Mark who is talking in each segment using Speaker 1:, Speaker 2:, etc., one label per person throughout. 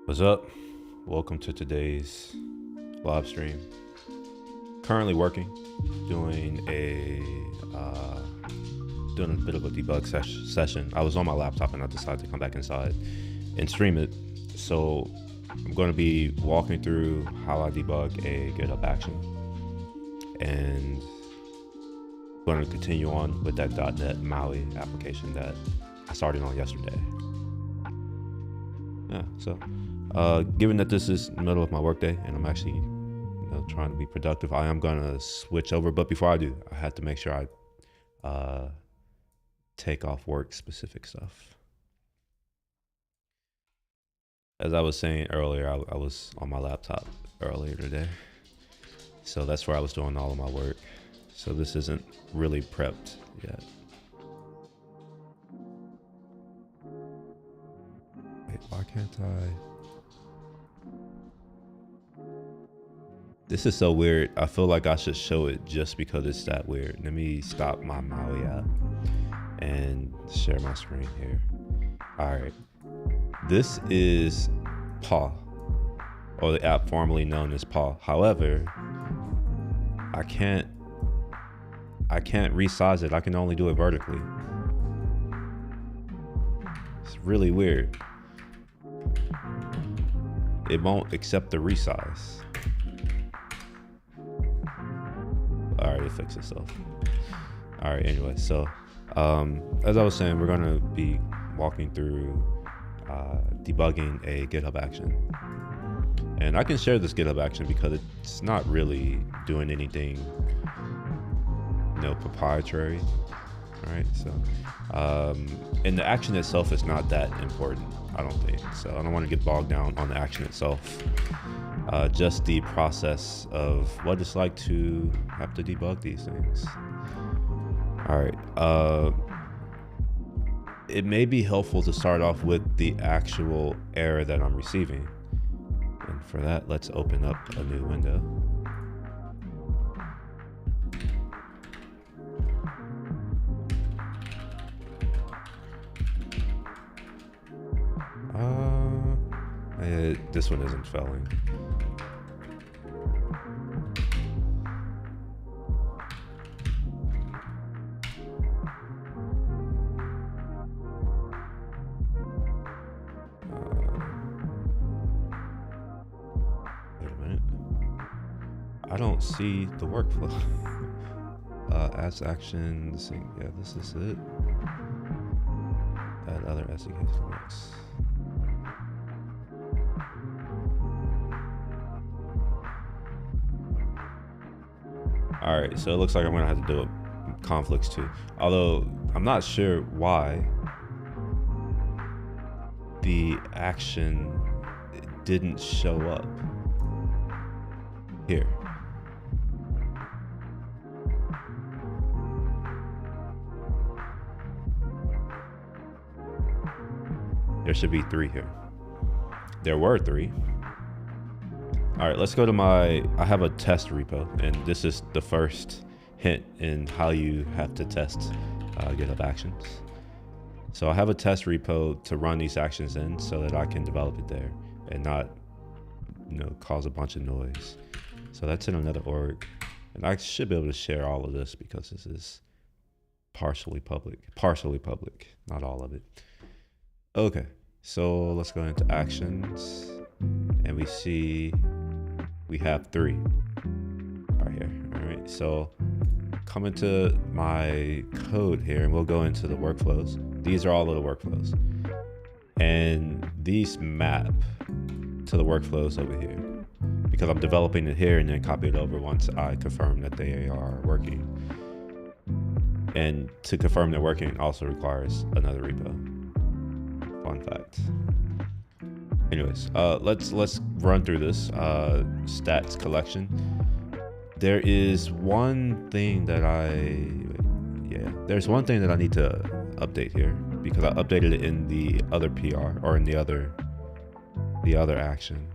Speaker 1: What's up? Welcome to today's live stream. Currently working, doing a bit of a debug session. I was on my laptop and I decided to come back inside and stream it. So I'm going to be walking through how I debug a GitHub action, and I'm going to continue on with that .NET MAUI application that I started on yesterday. Yeah, so given that this is the middle of my workday and I'm actually trying to be productive, I am gonna switch over. But before I do, I had to make sure I take off work specific stuff. As I was saying earlier, I was on my laptop earlier today, so that's where I was doing all of my work. So this isn't really prepped yet. Wait, why can't I? This is so weird. I feel like I should show it just because it's that weird. Let me stop my MAUI app and share my screen here. All right. This is Paw, or the app formerly known as Paw. However, I can't resize it. I can only do it vertically. It's really weird. It won't accept the resize. All right, it fixed itself. All right, anyway, so as I was saying, we're gonna be walking through debugging a GitHub action. And I can share this GitHub action because it's not really doing anything, proprietary. All right, so and the action itself is not that important, I don't think. So I don't want to get bogged down on the action itself. Just the process of what it's like to have to debug these things. All right. It may be helpful to start off with the actual error that I'm receiving. And for that, let's open up a new window. This one isn't failing. Wait a minute. I don't see the workflow. As actions, yeah, this is it. Add other SDKs works. All right, so it looks like I'm gonna have to do a conflicts too. Although I'm not sure why the action didn't show up here. There should be 3 here. There were 3. All right, let's go to I have a test repo, and this is the first hint in how you have to test GitHub actions. So I have a test repo to run these actions in so that I can develop it there and not, cause a bunch of noise. So that's in another org, and I should be able to share all of this because this is partially public, not all of it. Okay, so let's go into actions, and we see we have 3 right here. All right, so come into my code here and we'll go into the workflows. These are all of the workflows, and these map to the workflows over here because I'm developing it here and then copy it over once I confirm that they are working. And to confirm they're working also requires another repo. Fun fact. Anyways, let's run through this stats collection. There is one thing that there's one thing that I need to update here because I updated it in the other PR or in the other action.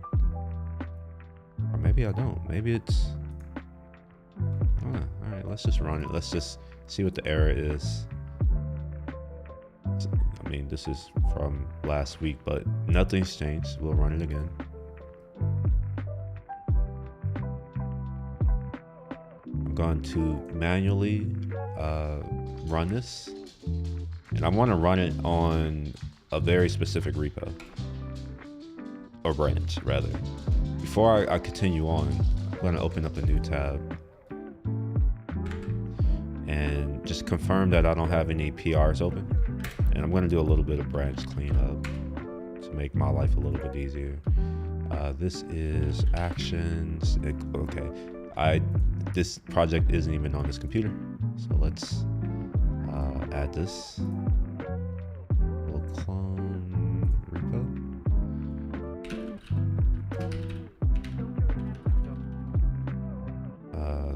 Speaker 1: Or maybe I don't. Maybe it's, I don't know. All right, let's just run it. Let's just see what the error is. I mean, this is from last week, but nothing's changed. We'll run it again. I'm going to manually run this, and I want to run it on a very specific repo, or branch rather. Before I continue on, I'm going to open up a new tab and just confirm that I don't have any PRs open. And I'm going to do a little bit of branch cleanup to make my life a little bit easier. This is actions. Okay, this project isn't even on this computer, so let's add this. We'll clone repo.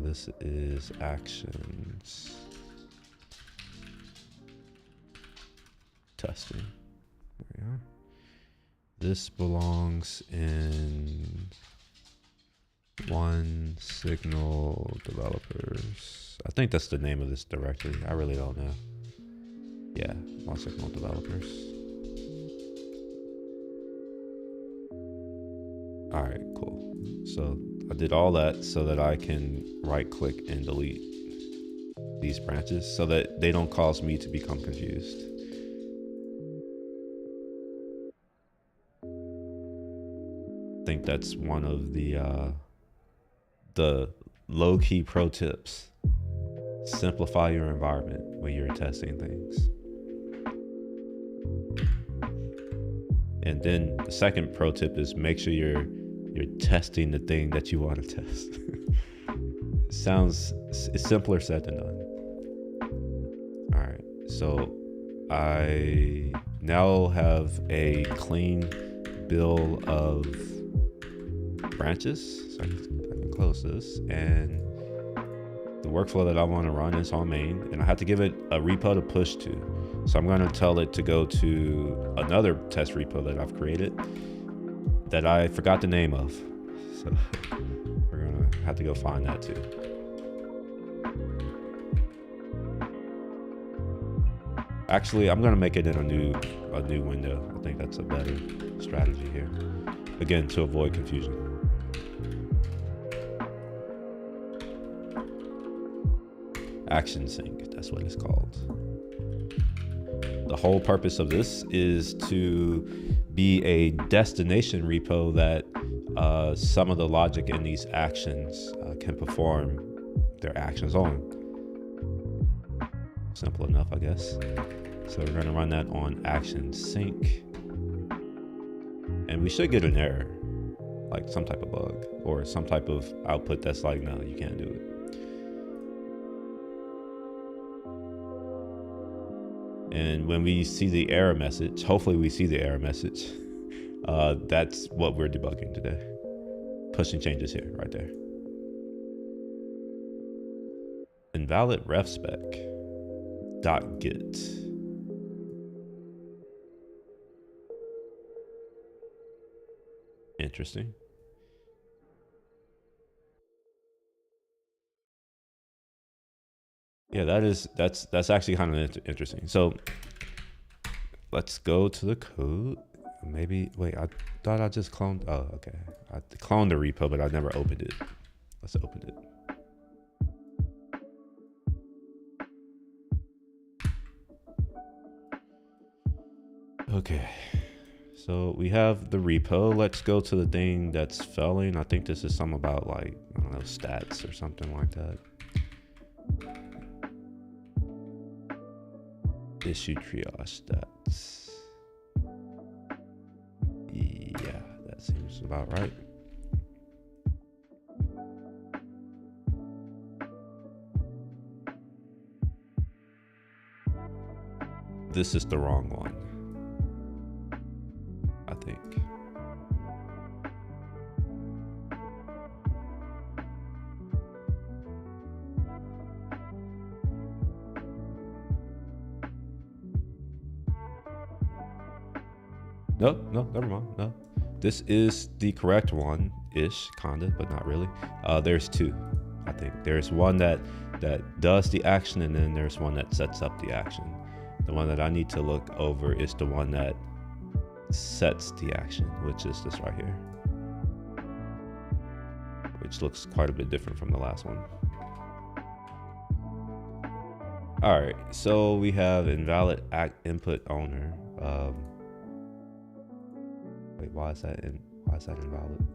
Speaker 1: This is actions. Testing. There we are. This belongs in one signal developers. I think that's the name of this directory. I really don't know. Yeah, one signal developers. All right, cool. So I did all that so that I can right click and delete these branches so that they don't cause me to become confused. I think that's one of the low-key pro tips. Simplify your environment when you're testing things. And then the second pro tip is make sure you're testing the thing that you want to test. It's simpler said than done. All right, so I now have a clean bill of branches, so I can close this, and the workflow that I want to run is on main, and I have to give it a repo to push to. So I'm going to tell it to go to another test repo that I've created that I forgot the name of. So we're going to have to go find that too. Actually, I'm going to make it in a new window. I think that's a better strategy here. Again, to avoid confusion. Action sync, that's what it's called. The whole purpose of this is to be a destination repo that some of the logic in these actions can perform their actions on. Simple enough, I guess. So we're going to run that on action sync. And we should get an error, like some type of bug or some type of output that's like, no, you can't do it. And when we see the error message, hopefully we see the error message, that's what we're debugging today. Pushing changes here, right there. Invalid ref spec .git. Interesting. Yeah, that's actually kind of interesting. So let's go to the code. Maybe, wait, I thought I just cloned. Oh, okay. I cloned the repo, but I never opened it. Let's open it. Okay. So we have the repo. Let's go to the thing that's failing. I think this is something about, like, I don't know, stats or something like that. Issue triage stats. Yeah, that seems about right. This is the wrong one, I think. No, never mind. No, this is the correct one-ish, kinda, but not really. There's two, I think. There's one that does the action, and then there's one that sets up the action. The one that I need to look over is the one that sets the action, which is this right here, which looks quite a bit different from the last one. All right, so we have invalid input owner. Wait, why is that invalid?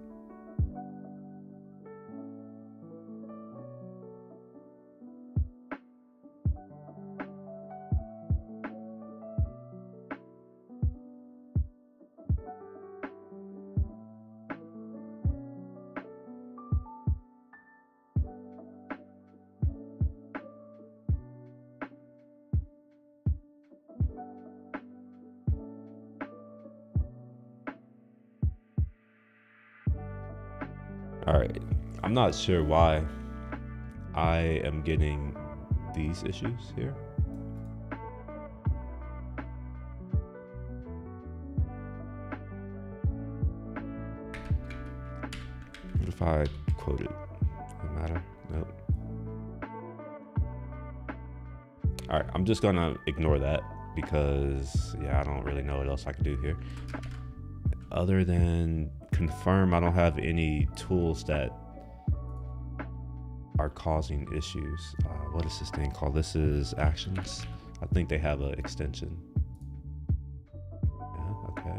Speaker 1: All right, I'm not sure why I am getting these issues here. What if I quote it? Doesn't matter. Nope. All right, I'm just gonna ignore that because yeah, I don't really know what else I can do here. Other than confirm, I don't have any tools that are causing issues. What is this thing called? This is actions. I think they have an extension. Yeah, okay.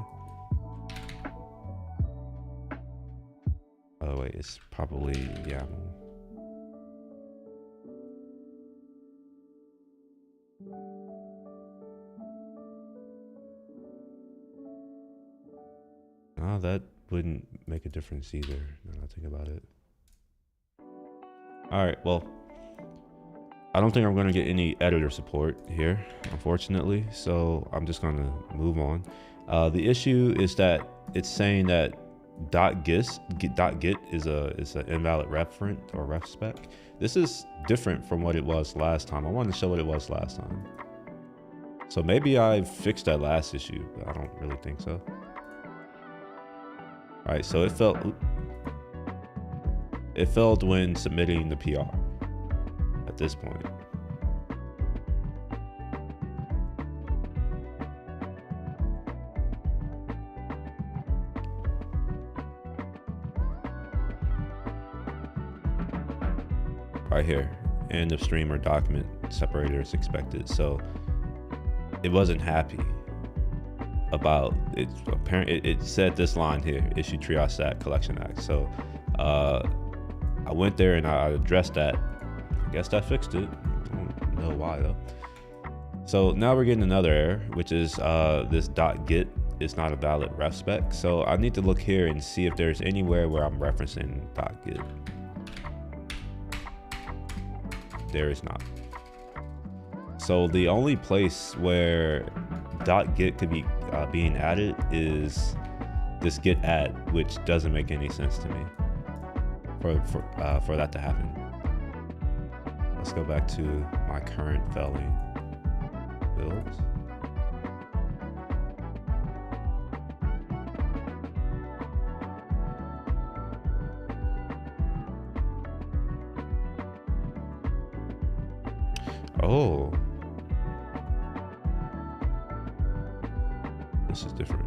Speaker 1: Oh wait, it's probably YAML. Oh, that wouldn't make a difference either, now that I think about it. All right, well, I don't think I'm going to get any editor support here, unfortunately, so I'm just going to move on. The issue is that it's saying that .git is an invalid referent or ref spec. This is different from what it was last time. I wanted to show what it was last time. So maybe I fixed that last issue, but I don't really think so. All right, so it failed when submitting the PR at this point. Right here, end of stream or document separator is expected. So it wasn't happy about it. Apparently it said this line here, issue triage stat collection act. So I went there and I addressed that. I guess that fixed it. I don't know why though. So now we're getting another error, which is this .git is not a valid ref spec. So I need to look here and see if there's anywhere where I'm referencing .git. There is not. So the only place where .git could be being added is this git add, which doesn't make any sense to me for that to happen. Let's go back to my current failing builds. Oh, this is different.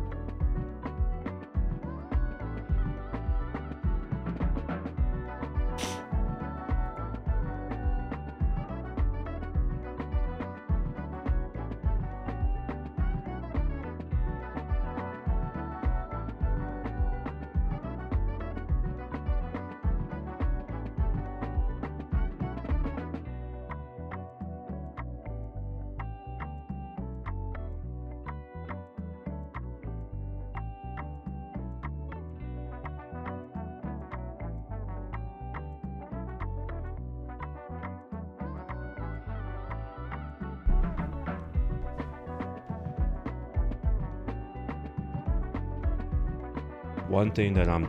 Speaker 1: One thing that I'm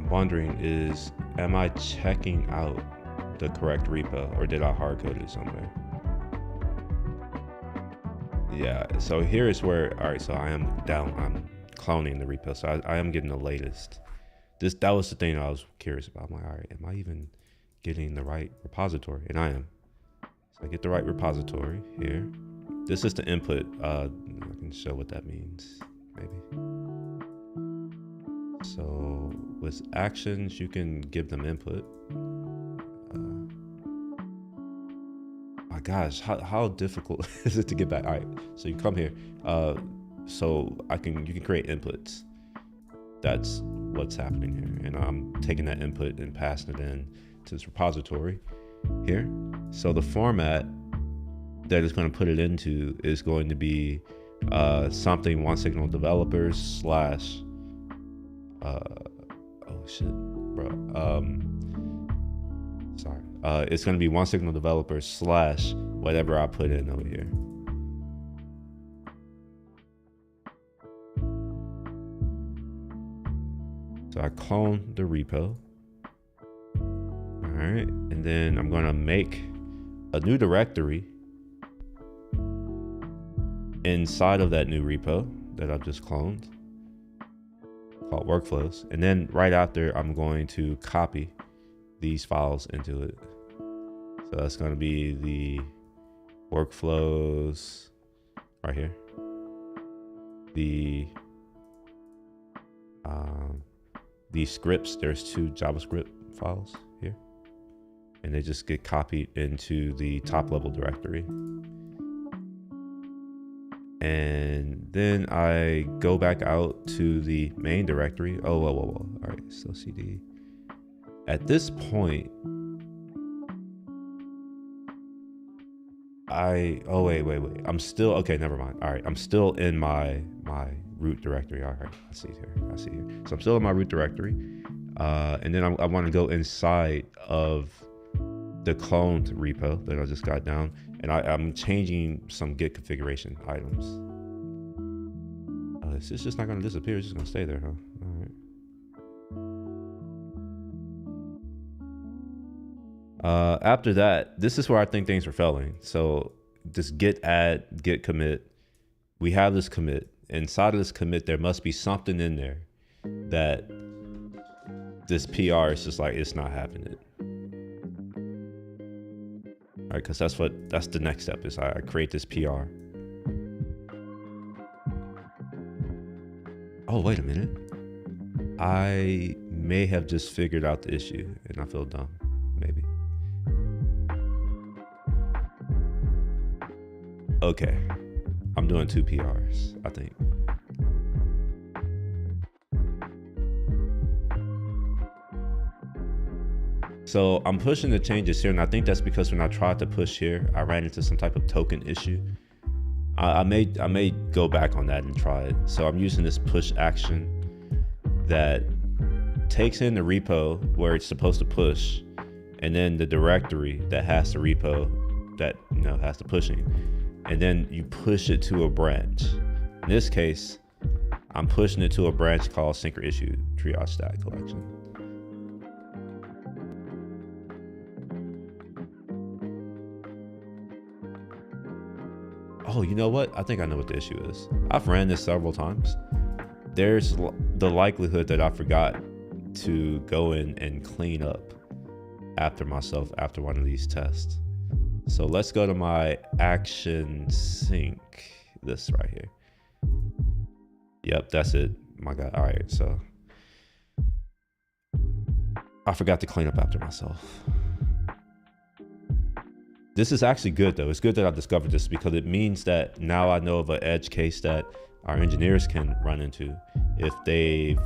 Speaker 1: wondering is, am I checking out the correct repo, or did I hard code it somewhere? Yeah, so here is where, all right, so I'm cloning the repo, so I am getting the latest. That was the thing I was curious about. I'm like, all right, am I even getting the right repository? And I am. So I get the right repository here. this is the input. I can show what that means, maybe. So with actions, you can give them input. My gosh, how difficult is it to get back? All right, so you come here. So you can create inputs. That's what's happening here. And I'm taking that input and passing it in to this repository here. So the format that it's going to put it into is going to be something OneSignal developers slash oh shit, bro. Sorry. It's going to be OneSignal developers slash whatever I put in over here. So I clone the repo. All right, and then I'm going to make a new directory inside of that new repo that I've just cloned called workflows. And then right after, I'm going to copy these files into it. So that's going to be the workflows right here. These scripts, there's 2 JavaScript files here, and they just get copied into the top level directory. And then I go back out to the main directory. Oh, whoa. All right, so CD. At this point, oh, wait. I'm still, okay, never mind. All right, I'm still in my root directory. All right, I see it here. So I'm still in my root directory. And then I want to go inside of the cloned repo that I just got down, and I'm changing some Git configuration items. It's just not going to disappear. It's just going to stay there, huh? All right. After that, this is where I think things are failing. So this git add, git commit, we have this commit. Inside of this commit, there must be something in there that this PR is just like, it's not having it. All right, because that's the next step is I create this PR. Oh, wait a minute. I may have just figured out the issue and I feel dumb, maybe. Okay, I'm doing 2 PRs, I think. So I'm pushing the changes here, and I think that's because when I tried to push here, I ran into some type of token issue. I may go back on that and try it. So I'm using this push action that takes in the repo where it's supposed to push, and then the directory that has the repo that has the pushing, and then you push it to a branch. In this case, I'm pushing it to a branch called sync issue triage stack collection. Oh, you know what? I think I know what the issue is. I've ran this several times. There's the likelihood that I forgot to go in and clean up after myself after one of these tests. So let's go to my action sync, this right here. Yep, that's it. My God. All right, so I forgot to clean up after myself. This is actually good though. It's good that I discovered this because it means that now I know of an edge case that our engineers can run into if they,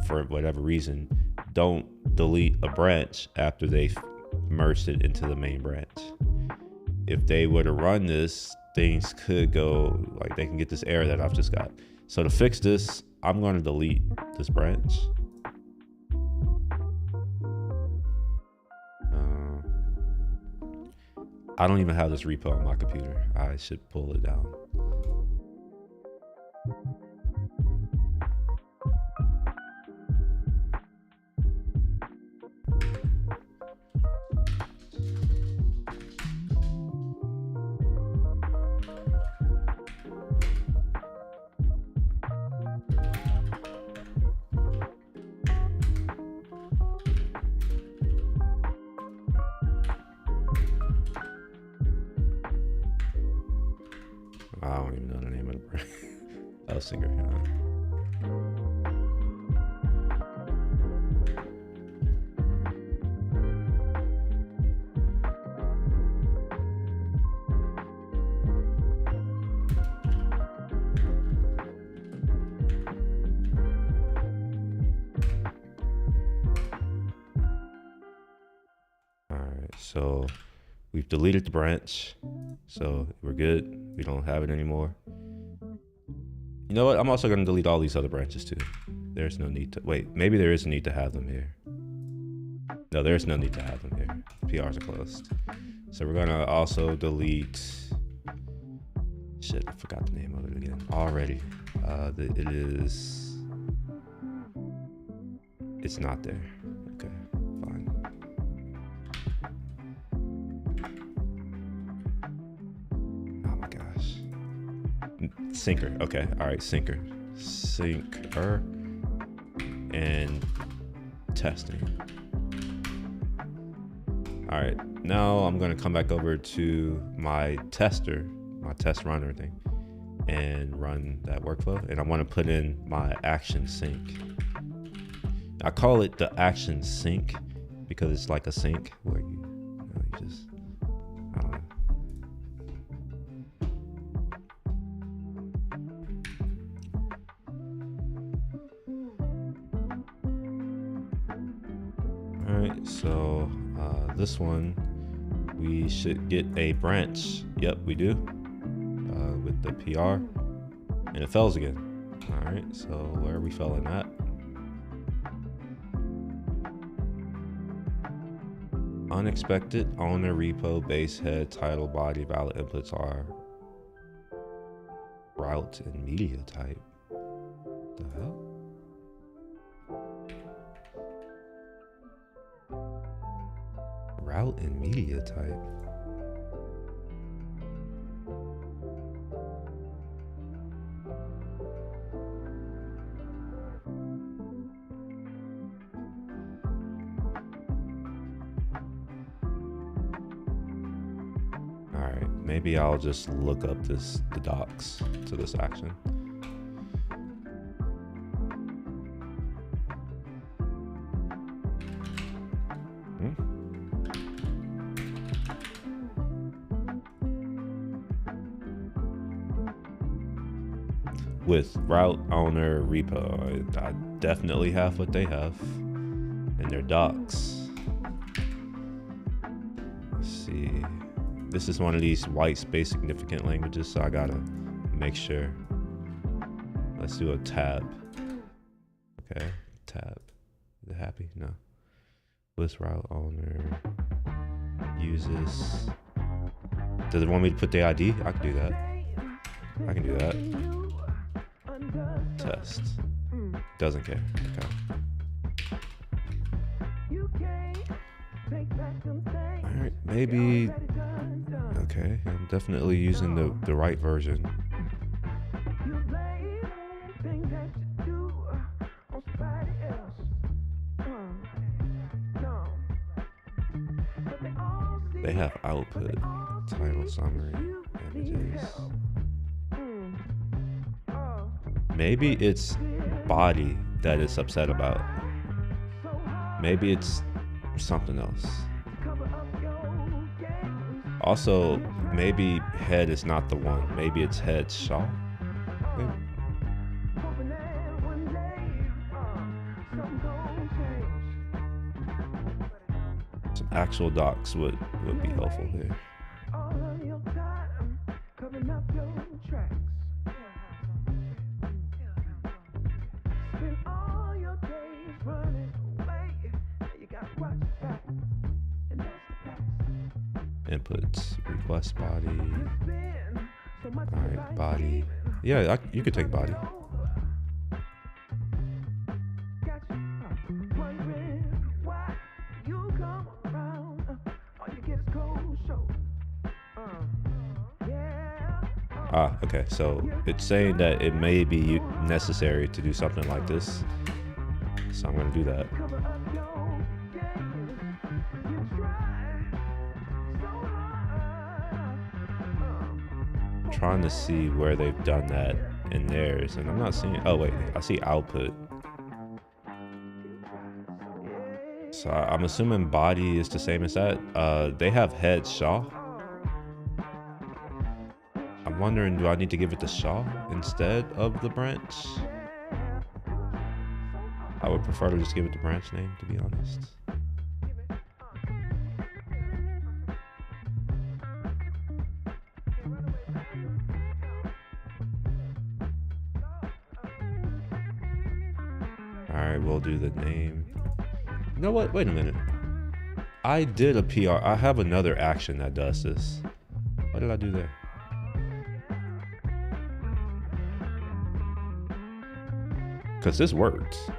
Speaker 1: for whatever reason, don't delete a branch after they've merged it into the main branch. If they were to run this, things could go, like they can get this error that I've just got. So to fix this, I'm going to delete this branch. I don't even have this repo on my computer. I should pull it down. sinker. So we've deleted the branch, so we're good. We don't have it anymore. You know what? I'm also going to delete all these other branches too. There's no need to, wait, maybe there is a need to have them here. No, there's no need to have them here. PRs are closed. So we're going to also delete, shit, I forgot the name of it again already. It's not there. Okay, fine. Sinker. Okay. All right. Sinker and testing. All right. Now I'm going to come back over to my tester, my test runner thing, and run that workflow. And I want to put in my action sync. I call it the action sync because it's like a sync where you just, I don't know. Alright, so this one, we should get a branch. Yep, we do. With the PR. And it fails again. Alright, so where are we failing at? Unexpected owner repo base head title body valid inputs are route and media type. The hell? Route and media type. All right, maybe I'll just look up the docs to this action. With route owner repo, I definitely have what they have in their docs. Let's see. This is one of these white space significant languages, so I gotta make sure. Let's do a tab. Okay, tab. Is it happy? No. With route owner uses. Does it want me to put the ID? I can do that. I can do that. Test. Doesn't care. Okay. Alright, maybe. Okay, I'm definitely using the right version. They have output, title, summary, images. Maybe it's body that it's upset about. Maybe it's something else. Also, maybe head is not the one. Maybe it's head shaw. Maybe. Some actual docs would be helpful here. Inputs, request body. Alright, body. Yeah, you could take body. Ah, okay, so it's saying that it may be necessary to do something like this. So I'm going to do that. Trying to see where they've done that in theirs, and I'm not seeing. Oh wait, I see output. So I'm assuming body is the same as that. They have head Shaw. I'm wondering, do I need to give it to Shaw instead of the branch? I would prefer to just give it the branch name, to be honest. All right, we'll do the name. You know what? Wait a minute. I did a PR. I have another action that does this. What did I do there? Because this works.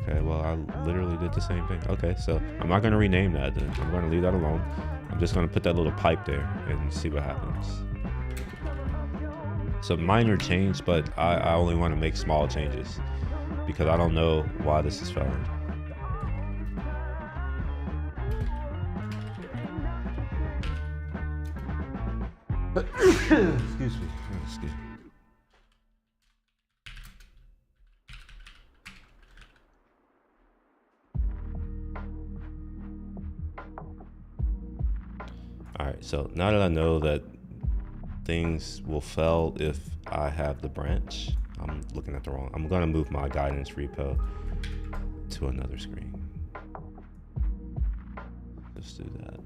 Speaker 1: Okay, well, I literally did the same thing. Okay, so I'm not going to rename that then. I'm going to leave that alone. I'm just going to put that little pipe there and see what happens. It's a minor change, but I only want to make small changes because I don't know why this is failing. Excuse me. Excuse me. All right, so now that I know that things will fail if I have the branch, I'm looking at the wrong. I'm gonna move my guidance repo to another screen. Let's do that.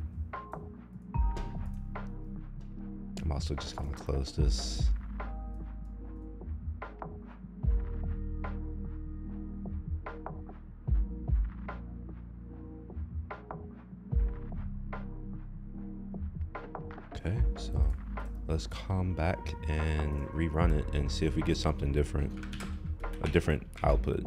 Speaker 1: I'm also just gonna close this. Okay, so let's come back and rerun it and see if we get something different, a different output.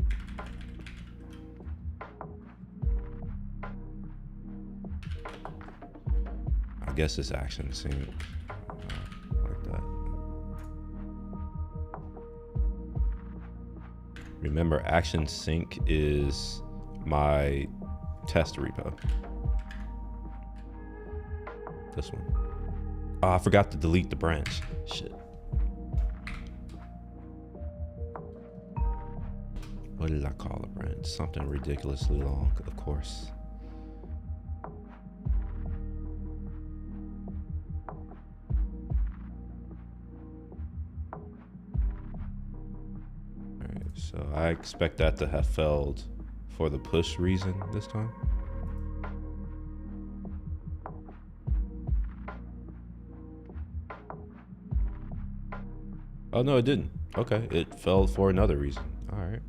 Speaker 1: I guess it's action sync like that. Remember, action sync is my test repo. This one. Oh, I forgot to delete the branch. Shit. What did I call a branch? Something ridiculously long, of course. Alright, so I expect that to have failed for the push reason this time. Oh, no, it didn't. Okay, it fell for another reason. All right.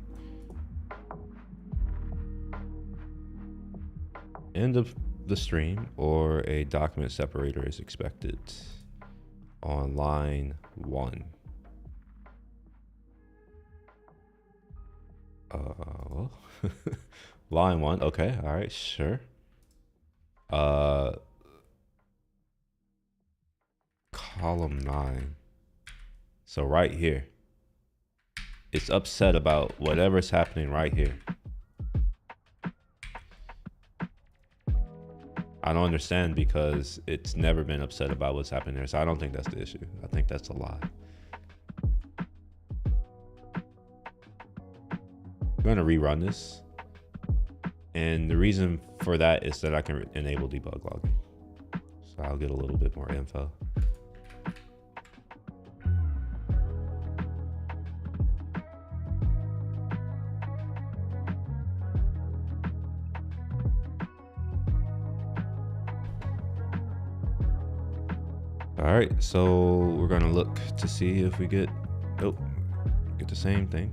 Speaker 1: End of the stream or a document separator is expected on line 1. Well, line 1. Okay, all right, sure. Column 9. So right here, it's upset about whatever's happening right here. I don't understand because it's never been upset about what's happening there. So I don't think that's the issue. I think that's a lie. I'm gonna rerun this. And the reason for that is that I can enable debug logging. So I'll get a little bit more info. All right, so we're gonna look to see if we get, nope, get the same thing.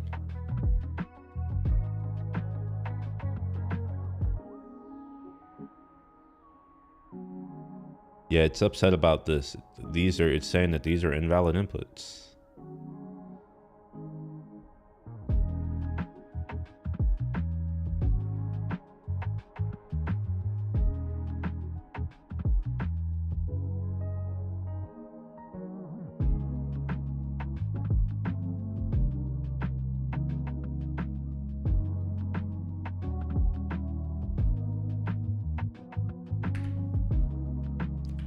Speaker 1: Yeah, it's upset about this. It's saying that these are invalid inputs.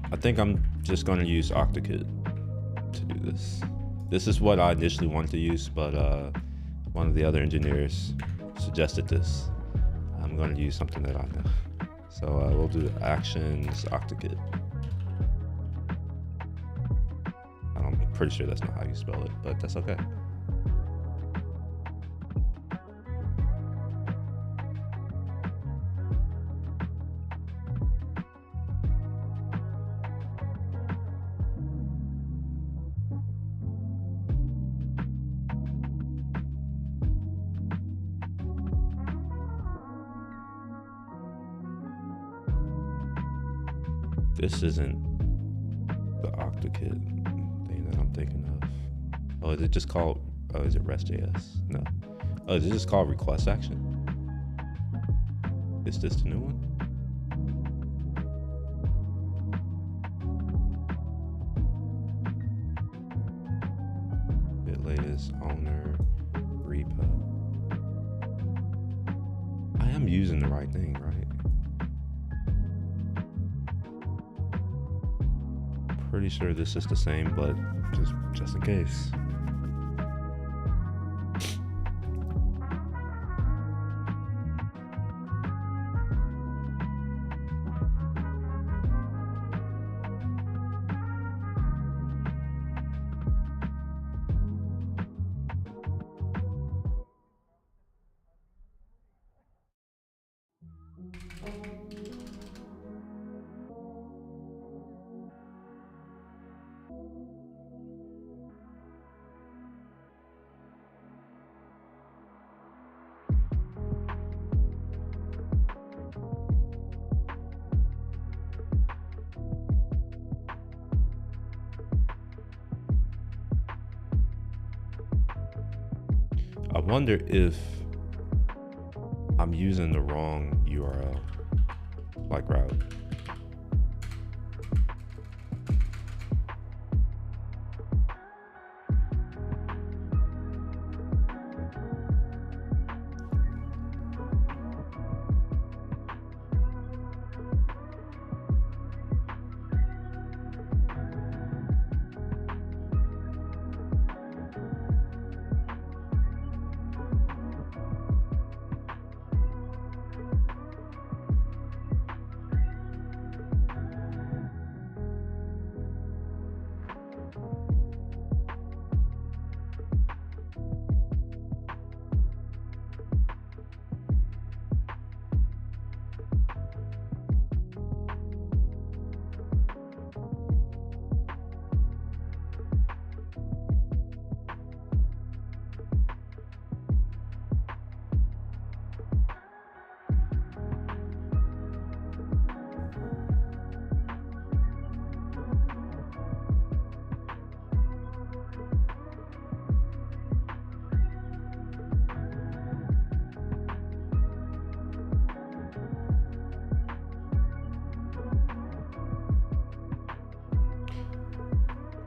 Speaker 1: I think I'm just going to use OctaKit to do this. This is what I initially wanted to use, but one of the other engineers suggested this. I'm going to use something that I know. So we'll do actions octokit. I'm pretty sure that's not how you spell it, but that's okay. This isn't the octokit thing that I'm thinking of. Oh, is it just called, oh, is it REST.js? No. Oh, is it just called request action? Is this the new one? Bit latest owner repo. I am using the right thing, right? Pretty sure this is the same, but just in case. I wonder if I'm using the wrong URL, like route.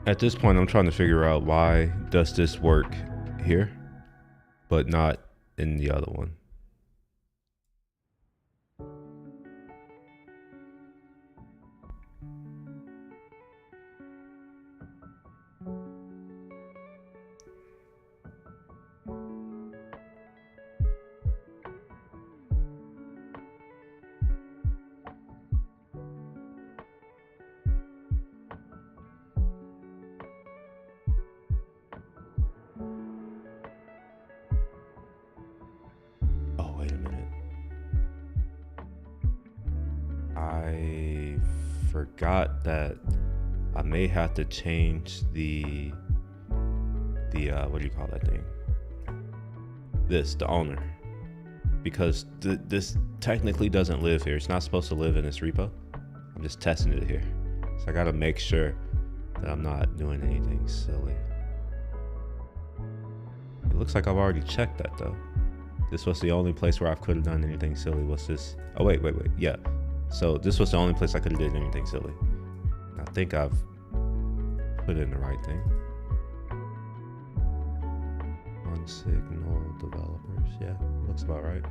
Speaker 1: At this point, I'm trying to figure out why does this work here, but not in the other one. I forgot that I may have to change the what do you call that thing? The owner, because this technically doesn't live here. It's not supposed to live in this repo. I'm just testing it here. So I gotta make sure that I'm not doing anything silly. It looks like I've already checked that though. This was the only place where I could have done anything silly. What's this? Oh, wait. Yeah. So this was the only place I could have did anything silly. I think I've put in the right thing. On signal developers. Yeah, looks about right.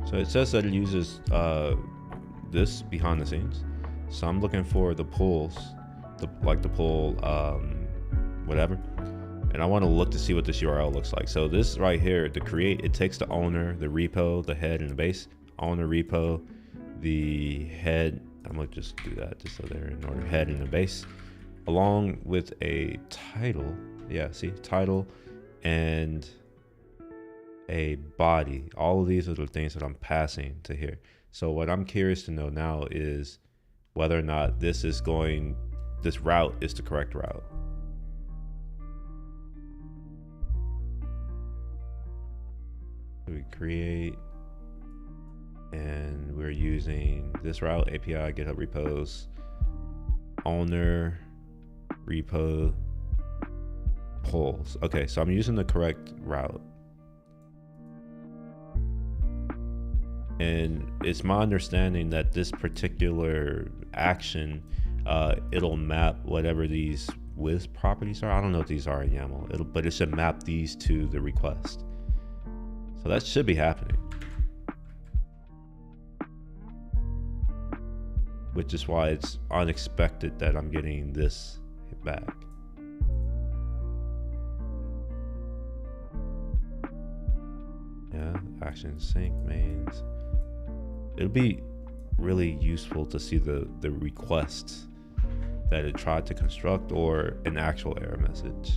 Speaker 1: So it says that it uses this behind the scenes. So I'm looking for the pulls, like the pull whatever, and I want to look to see what this URL looks like. So this right here, the create, it takes the owner, the repo, the head, and the base. Owner, repo, the head. I'm gonna just do that just so they're in order. Head and the base, along with a title. Yeah, see, title and a body. All of these are the things that I'm passing to here. So what I'm curious to know now is whether or not this route is the correct route. So we create, and we're using this route, API, GitHub repos, owner, repo, pulls. Okay, so I'm using the correct route. And it's my understanding that this particular action, it'll map whatever these Wiz properties are. I don't know what these are in YAML, but it should map these to the request. So that should be happening. Which is why it's unexpected that I'm getting this back. Yeah, action sync mains. It'll be really useful to see the requests that it tried to construct or an actual error message.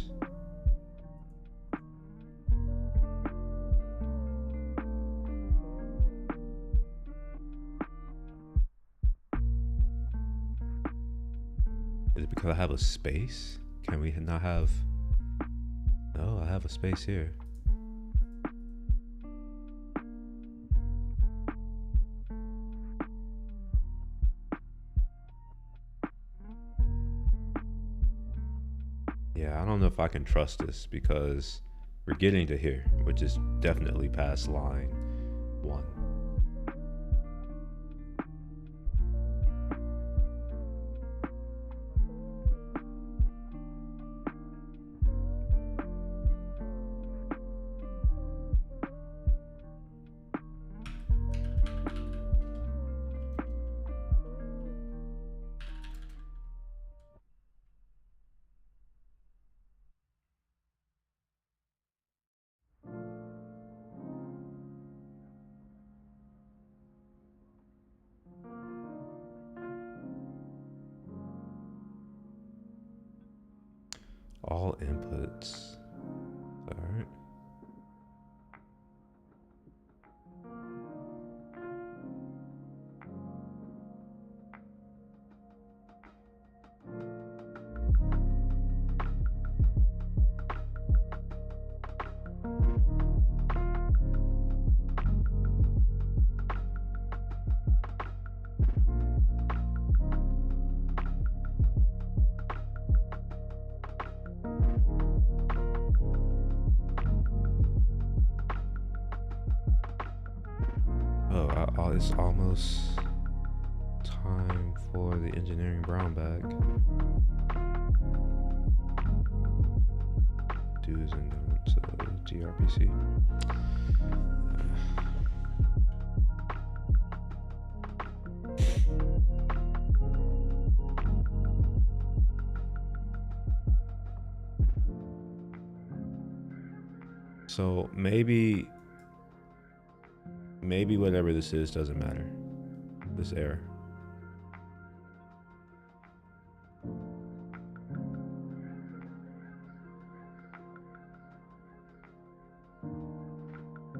Speaker 1: Is it because I have a space? Can we not have? No, I have a space here. Yeah, I don't know if I can trust this because we're getting to here, which is definitely past line 1. All inputs. All right. Oh, it's almost time for the engineering brown bag. Do's and don'ts of gRPC. So maybe whatever this is doesn't matter. This error.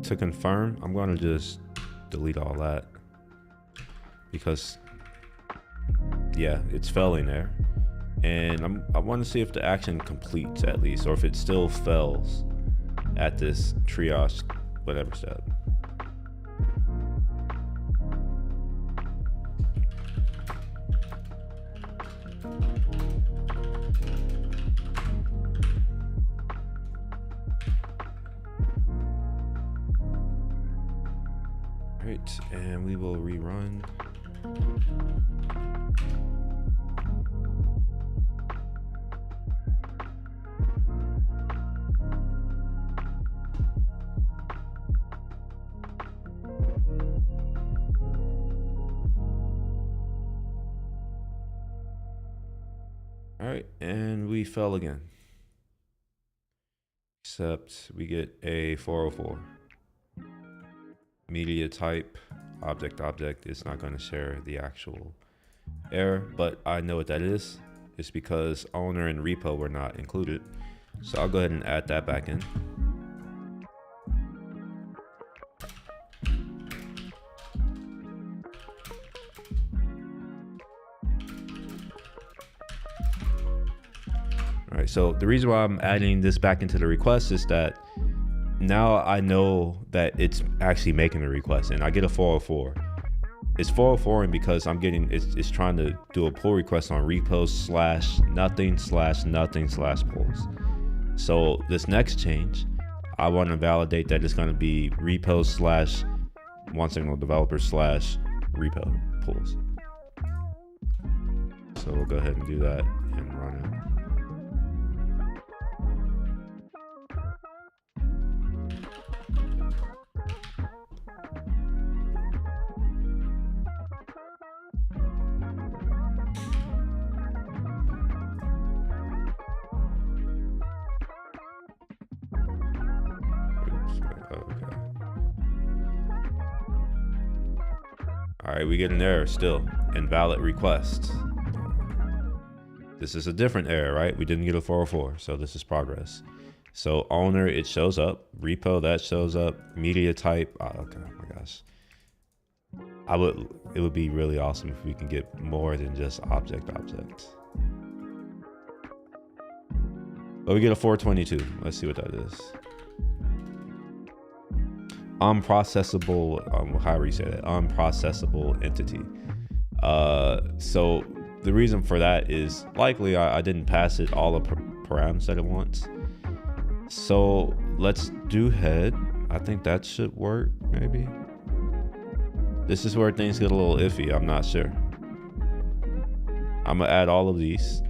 Speaker 1: To confirm, I'm going to just delete all that because yeah, it's failing there. And I want to see if the action completes at least, or if it still fails at this triage, whatever step. Right, and we will rerun. All right, and we fell again. Except we get a 404. Media type, object. It's not going to share the actual error, but I know what that is. It's because owner and repo were not included. So I'll go ahead and add that back in. All right, so the reason why I'm adding this back into the request is that now I know that it's actually making the request, and I get a 404. It's 404 and because I'm getting, it's trying to do a pull request on repos /nothing/nothing/pulls. So this next change, I want to validate that it's going to be repos /OneSignalDeveloper/repo pulls. So we'll go ahead and do that and run it. All right, we get an error still, invalid request. This is a different error, right? We didn't get a 404, so this is progress. So owner, it shows up. Repo, that shows up. Media type, okay, oh my gosh. It would be really awesome if we can get more than just object. But we get a 422. Let's see what that is. Unprocessable, however you say that, unprocessable entity. So the reason for that is likely I didn't pass it all the params that it wants. So let's do head. I think that should work, maybe. This is where things get a little iffy. I'm not sure. I'm gonna add all of these.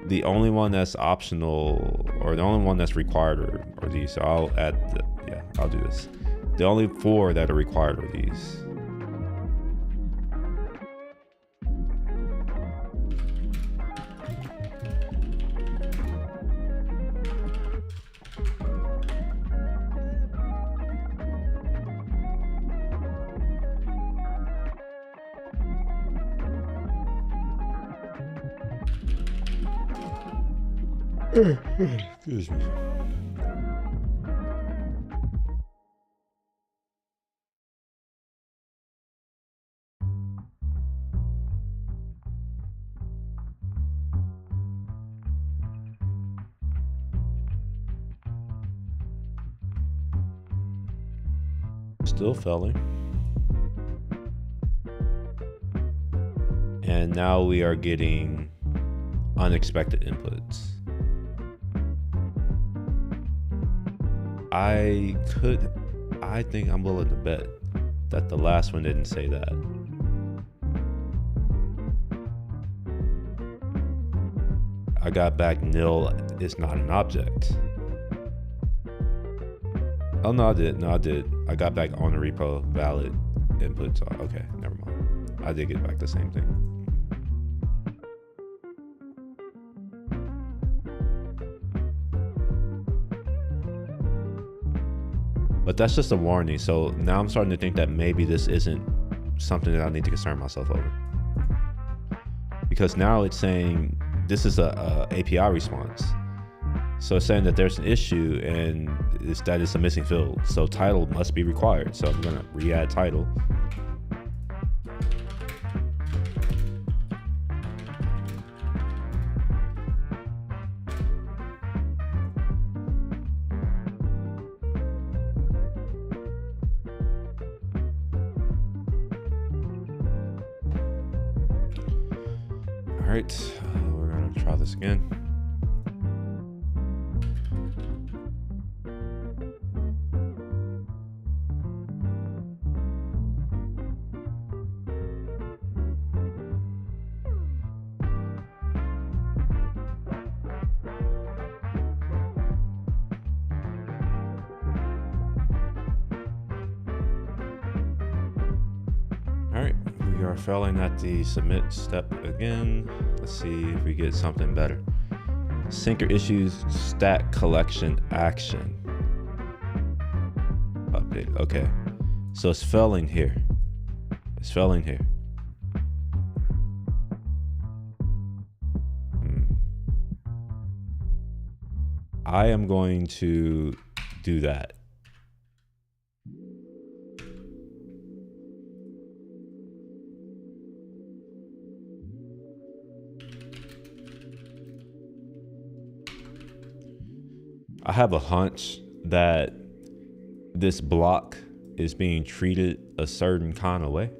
Speaker 1: The only one that's optional, or the only one that's required are these. So I'll add I'll do this. The only 4 that are required are these. Excuse me. Still failing. And now we are getting unexpected inputs. I think I'm willing to bet that the last one didn't say that. I got back nil is not an object. Oh no, I did. I got back on the repo valid inputs. Okay, never mind. I did get back the same thing. But that's just a warning. So now I'm starting to think that maybe this isn't something that I need to concern myself over. Because now it's saying this is a API response. So it's saying that there's an issue and that it's a missing field. So title must be required. So I'm gonna re-add title. All right, we're gonna try this again. All right, we are failing at the submit step again. Let's see if we get something better. Syncer issues, stat collection action. Update, okay. So it's failing here. It's failing here. I am going to do that. I have a hunch that this block is being treated a certain kind of way.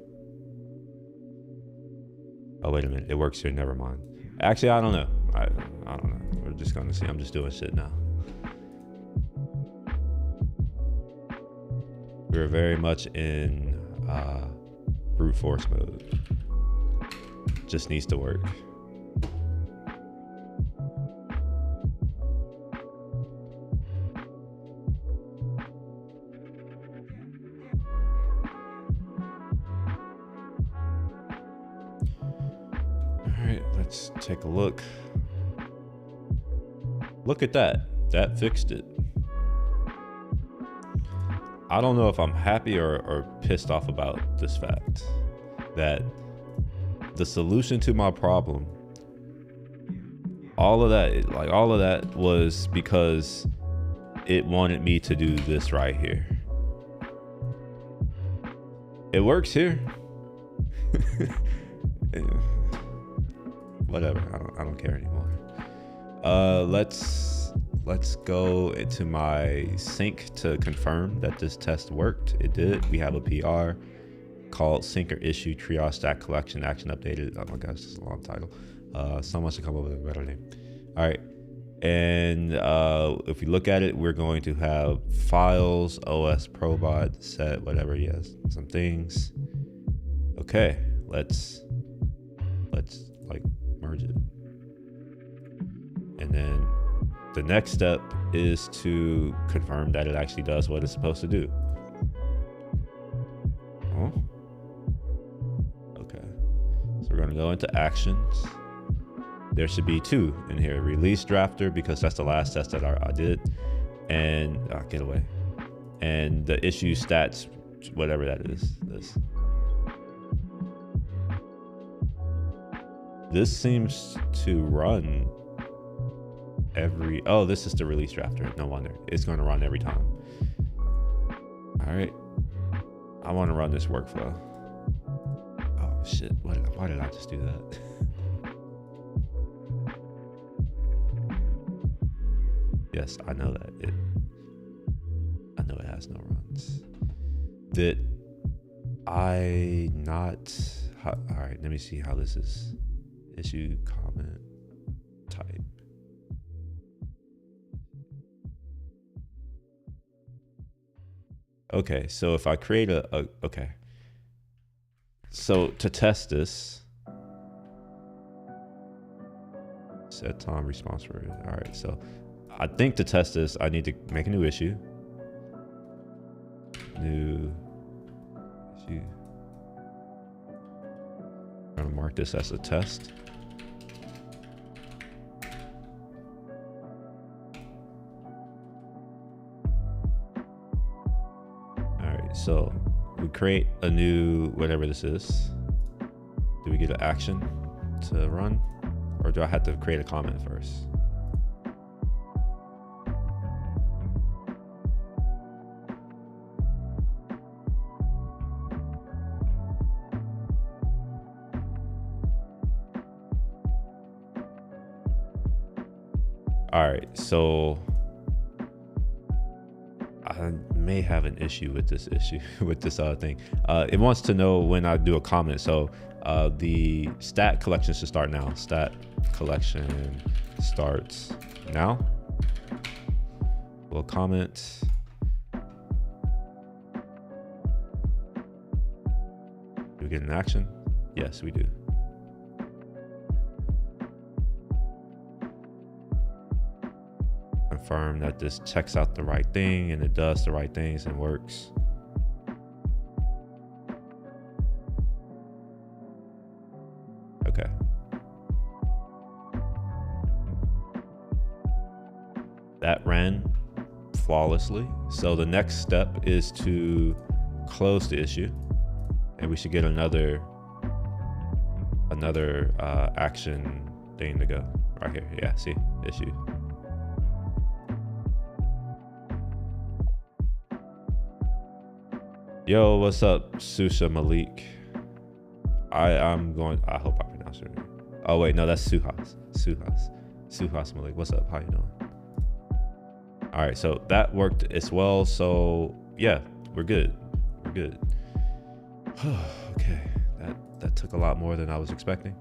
Speaker 1: Oh, wait a minute. It works here. Never mind. Actually, I don't know. I don't know. We're just going to see. I'm just doing shit now. We're very much in brute force mode. Just needs to work. Let's take a look. Look at that. That fixed it. I don't know if I'm happy or pissed off about this fact that the solution to my problem, all of that was because it wanted me to do this right here. It works here. Whatever, I don't care anymore. Let's go into my sync to confirm that this test worked. It did. We have a PR called syncer issue triage stat collection action updated. Oh my gosh, this is a long title. Someone should come up with a better name. All right, and if we look at it, we're going to have files, OS probot, set, whatever. Yes, some things. Okay, let's like merge it. And then the next step is to confirm that it actually does what it's supposed to do. Oh, okay. So we're going to go into actions. There should be two in here. Release drafter, because that's the last test that I did. And get away. And the issue stats, whatever that is. This seems to run every, oh, this is the release drafter. No wonder. It's going to run every time. All right. I want to run this workflow. Oh, shit. Why did I just do that? Yes, I know that. I know it has no runs. Did I not? All right, let me see how this is. Issue, comment, type. Okay, so if I create okay. So to test this, set time response rate. All right, so I think to test this, I need to make a new issue. New issue. I'm gonna mark this as a test. So we create a new, whatever this is. Do we get an action to run? Or do I have to create a comment first? All right, so I may have an issue with this thing. It wants to know when I do a comment. So the stat collection should start now. Stat collection starts now. We'll comment. Do we get an action? Yes, we do. Confirm that this checks out the right thing and it does the right things and works. Okay. That ran flawlessly. So the next step is to close the issue, and we should get another action thing to go right here. Yeah, see, issue. Yo, what's up, Susha Malik? I hope I pronounced it right. Oh wait, no, that's Suhas Malik. What's up? How you doing? All right, so that worked as well. So yeah, we're good. Okay, that took a lot more than I was expecting.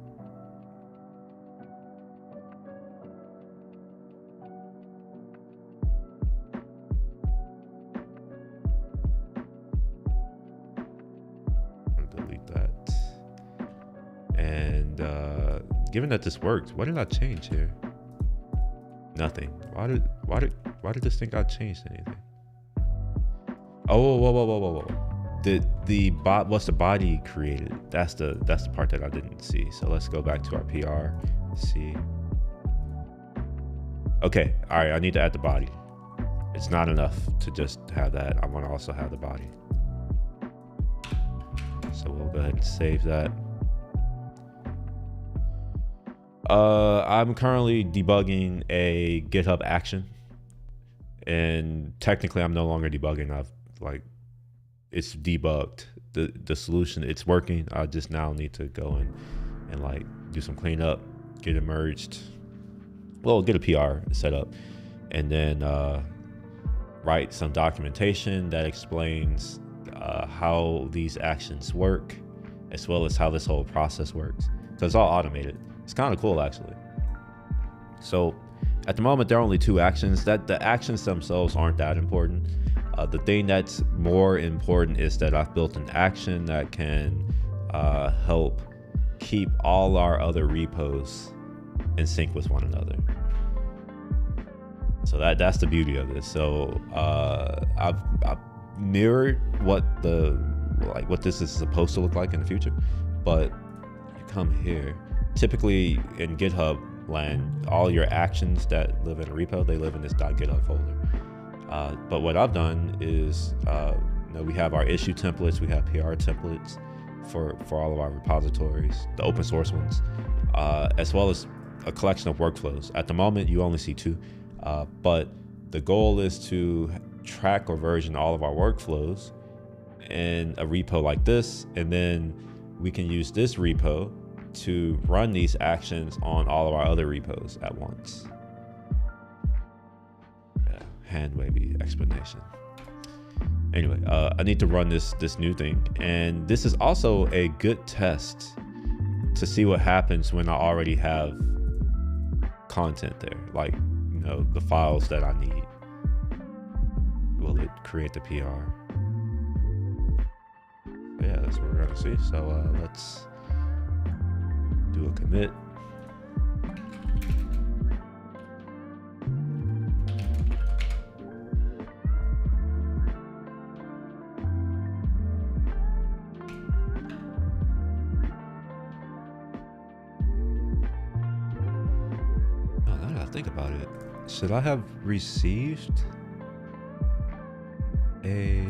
Speaker 1: Delete that. And given that this worked, what did I change here? Nothing. Why did this thing got changed anything? Oh, whoa. The bot, what's the body created? That's the part that I didn't see. So let's go back to our PR. See. Okay, all right, I need to add the body. It's not enough to just have that. I want to also have the body. So we'll go ahead and save that. I'm currently debugging a GitHub action, and technically I'm no longer debugging. It's debugged. The solution, it's working. I just now need to go in and like do some cleanup, get it merged. Well, get a PR set up, and then write some documentation that explains how these actions work, as well as how this whole process works. So it's all automated. It's kind of cool, actually. So at the moment, there are only 2 actions. That the actions themselves aren't that important. The thing that's more important is that I've built an action that can help keep all our other repos in sync with one another. So that's the beauty of this. So I've mirrored what this is supposed to look like in the future, but you come here. Typically in GitHub land, all your actions that live in a repo, they live in this .github folder. But what I've done is, we have our issue templates, we have PR templates for all of our repositories, the open source ones, as well as a collection of workflows. At the moment, you only see 2, but the goal is to track or version all of our workflows in a repo like this, and then we can use this repo to run these actions on all of our other repos at once. Yeah, hand wavy explanation. Anyway, I need to run this new thing, and this is also a good test to see what happens when I already have content there, like the files that I need. Will it create the PR? Yeah, that's what we're gonna see. So let's do a commit. Oh, now that I think about it, should I have received a...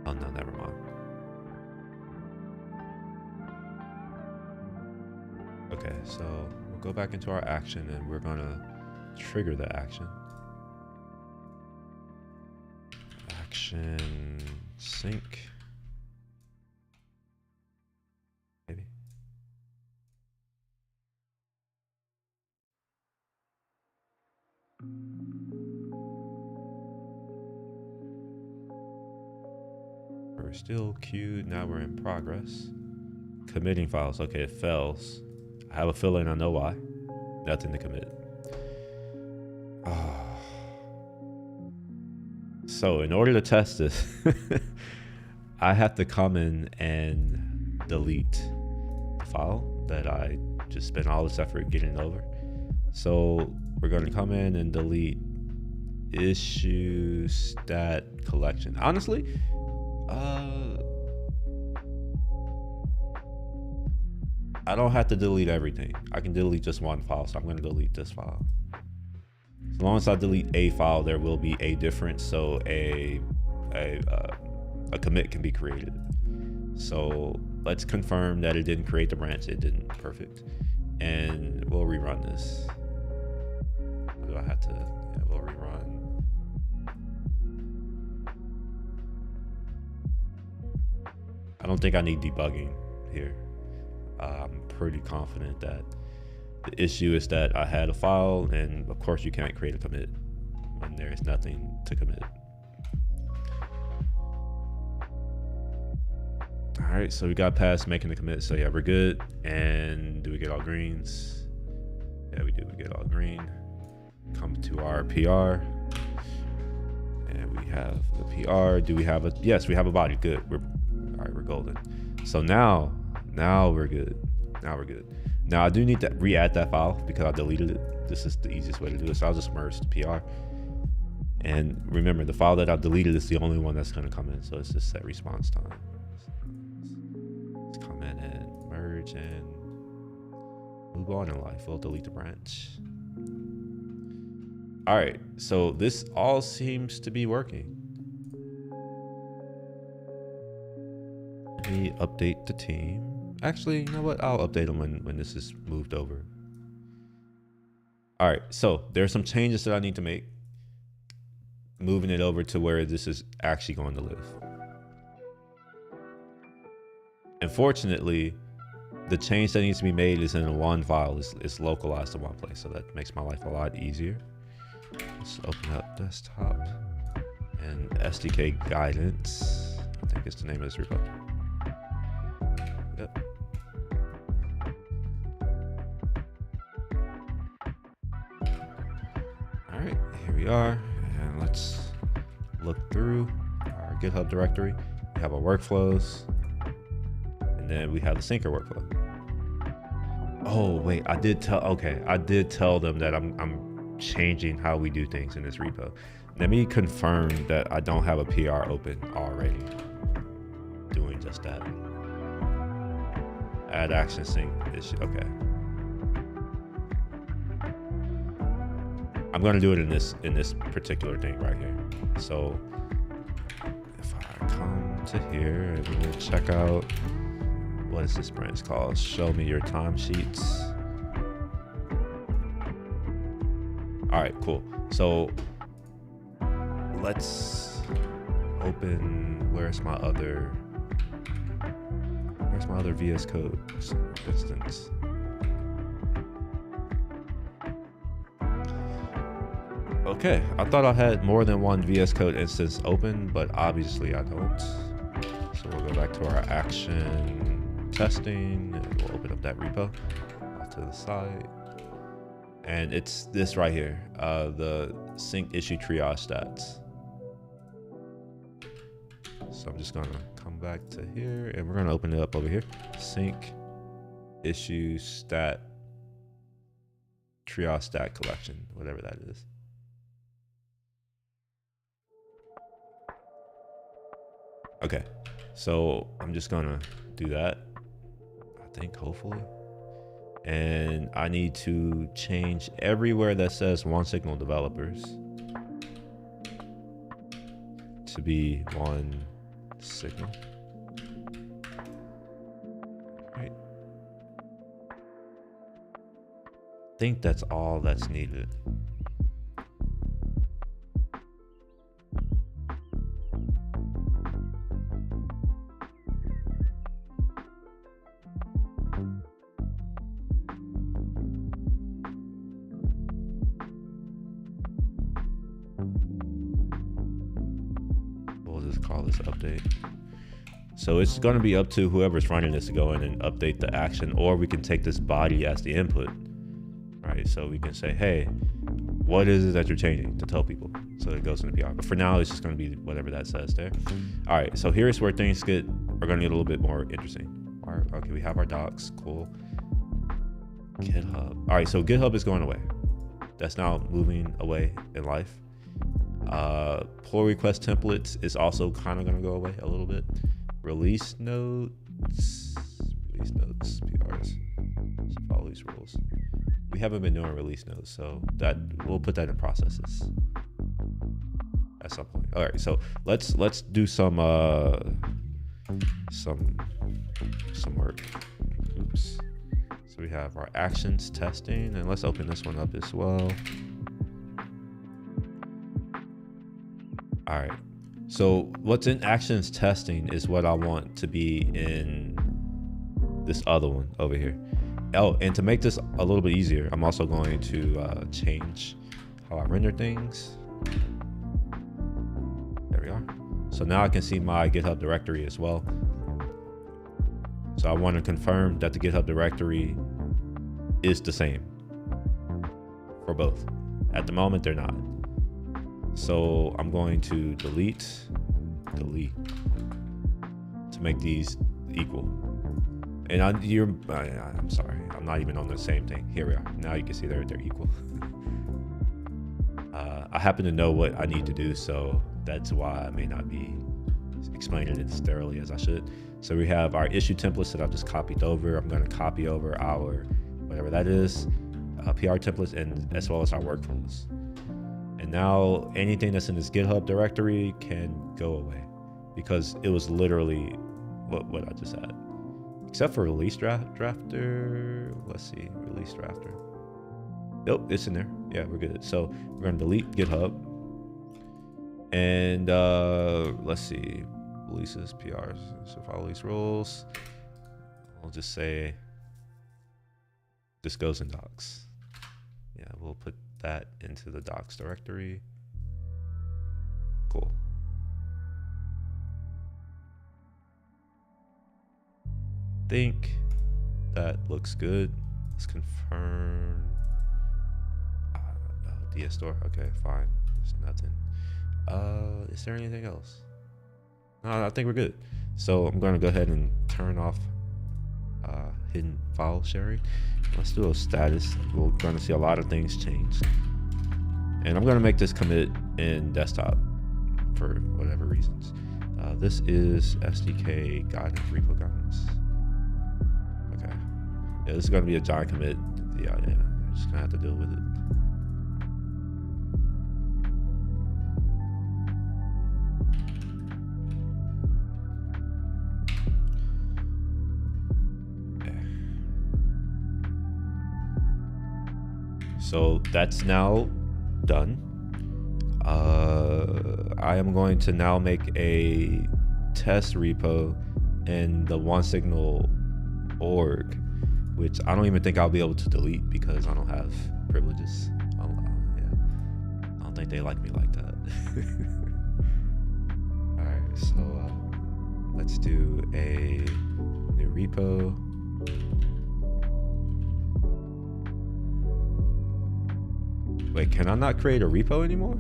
Speaker 1: Oh no, never mind. Okay, so we'll go back into our action and we're gonna trigger the action. Action sync. Maybe. We're still queued. Now we're in progress. Committing files. Okay, it fails. I have a feeling I know why. Nothing to commit. So in order to test this, I have to come in and delete the file that I just spent all this effort getting over. So we're going to come in and delete issue stat collection. Honestly, I don't have to delete everything. I can delete just one file, so I'm going to delete this file. As long as I delete a file, there will be a difference, so a commit can be created. So let's confirm that it didn't create the branch. It didn't. Perfect. And we'll rerun this. Do I have to? Yeah, we'll rerun. I don't think I need debugging here. I'm pretty confident that the issue is that I had a file, and of course you can't create a commit when there is nothing to commit. All right, so we got past making the commit. So yeah, we're good. And do we get all greens? Yeah, we do. We get all green. Come to our PR. And we have the PR. Do we have a, yes, we have a body. Good. All right, we're golden. So now we're good. Now we're good. Now I do need to re-add that file because I deleted it. This is the easiest way to do it. So I'll just merge the PR. And remember, the file that I deleted is the only one that's going to come in. So it's just set response time. Let's come in and merge and move on in life. We'll delete the branch. All right, so this all seems to be working. Let me update the team. Actually, you know what? I'll update them when this is moved over. All right, so there's some changes that I need to make. Moving it over to where this is actually going to live. Unfortunately, the change that needs to be made is in one file. It's localized to one place, so that makes my life a lot easier. Let's open up desktop and SDK guidance. I think it's the name of this repo. Yep. All right, here we are. And let's look through our GitHub directory. We have our workflows. And then we have the syncer workflow. Oh, wait, I did tell them that I'm changing how we do things in this repo. Let me confirm that I don't have a PR open already. Doing just that. Add action sync issue. Okay. I'm gonna do it in this particular thing right here. So if I come to here and we'll check out, what is this branch called? Show me your timesheets. All right, cool. So let's open, where's my other VS Code instance? Okay, I thought I had more than one VS Code instance open, but obviously I don't. So we'll go back to our action testing and we'll open up that repo off to the side. And it's this right here, the sync issue triage stats. So I'm just gonna come back to here and we're gonna open it up over here. Sync issue stat triage stat collection, whatever that is. Okay, so I'm just gonna do that, I think, hopefully. And I need to change everywhere that says OneSignal developers to be OneSignal. Right. I think that's all that's needed. Call this update. So it's going to be up to whoever's running this to go in and update the action, or we can take this body as the input, right? So we can say, hey, what is it that you're changing, to tell people, so it goes in the PR. But for now, it's just going to be whatever that says there. All right, so here's where things are going to get a little bit more interesting. All right, okay, we have our docs, cool. GitHub. All right, so GitHub is going away. That's now moving away in life. Pull request templates is also kind of going to go away a little bit. Release notes, PRs. So follow these rules. We haven't been doing release nodes, so that we'll put that in processes at some point. All right, so let's do some work. Oops. So we have our actions testing, and let's open this one up as well. All right. So what's in actions testing is what I want to be in this other one over here. Oh, and to make this a little bit easier, I'm also going to change how I render things. There we are. So now I can see my GitHub directory as well. So I want to confirm that the GitHub directory is the same for both. At the moment, they're not. So I'm going to delete to make these equal. And I'm sorry, I'm not even on the same thing. Here we are. Now you can see they're equal. I happen to know what I need to do, so that's why I may not be explaining it as thoroughly as I should. So we have our issue templates that I've just copied over. I'm going to copy over our, whatever that is, PR templates, and as well as our workflows. And now anything that's in this GitHub directory can go away because it was literally what I just had. Except for release drafter. Let's see, release drafter. Nope, it's in there. Yeah, we're good. So we're gonna delete GitHub. And let's see, releases, PRs. So follow these rules. I'll just say this goes in docs. Yeah, we'll put that into the docs directory. Cool. Think that looks good. Let's confirm. DS store. Okay, fine. There's nothing. Is there anything else? No, I think we're good. So I'm going to go ahead and turn off hidden file sharing. Let's do a status. We're going to see a lot of things change. And I'm going to make this commit in desktop for whatever reasons. This is SDK guidance, repo guidance. Okay. Yeah, this is going to be a giant commit. Yeah, I'm just going to have to deal with it. So that's now done. I am going to now make a test repo in the OneSignal.org, which I don't even think I'll be able to delete because I don't have privileges. I don't think they like me like that. All right, so let's do a new repo. Wait, can I not create a repo anymore?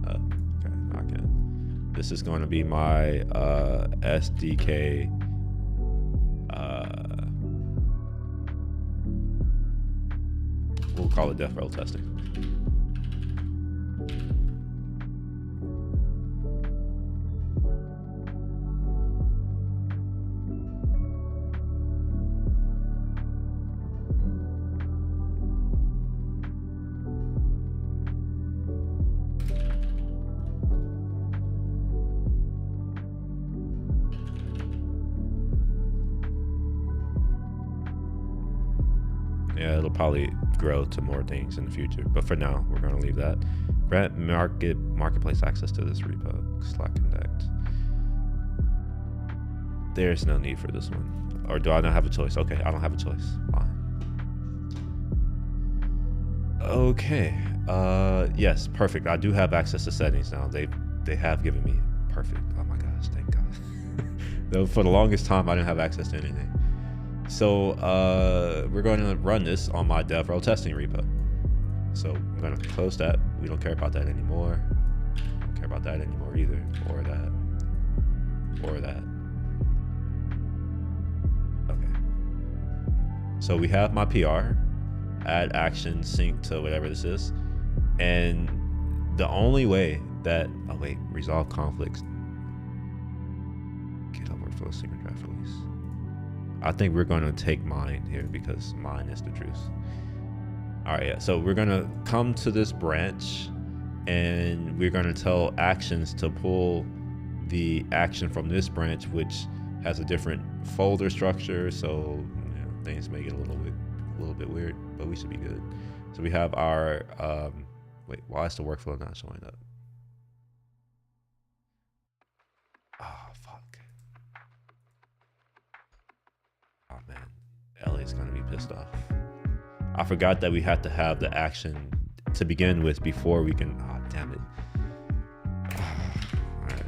Speaker 1: Okay, I can. This is going to be my SDK. We'll call it Devlog testing. Yeah, it'll probably grow to more things in the future, but for now, we're going to leave that. Grant marketplace access to this repo, Slack Connect. There's no need for this one. Or do I not have a choice? Okay, I don't have a choice. Fine. Okay. Yes, perfect. I do have access to settings now. They have given me perfect. Oh my gosh, thank God. Though for the longest time, I didn't have access to anything. So we're going to run this on my Devlog testing repo. So I'm going to close that. We don't care about that anymore. Don't care about that anymore either, or that, or that. Okay. So we have my PR, add action, sync to whatever this is. And the only way that, oh wait, resolve conflicts. GitHub draft list, secret draft release. I think we're going to take mine here because mine is the truth. All right, yeah. So we're going to come to this branch and we're going to tell actions to pull the action from this branch, which has a different folder structure. So things make it a little bit weird, but we should be good. So we have our, wait, why is the workflow not showing up? Oh, fuck. Oh man, Ellie's gonna be pissed off. I forgot that we had to have the action to begin with before we can, oh, damn it. All right.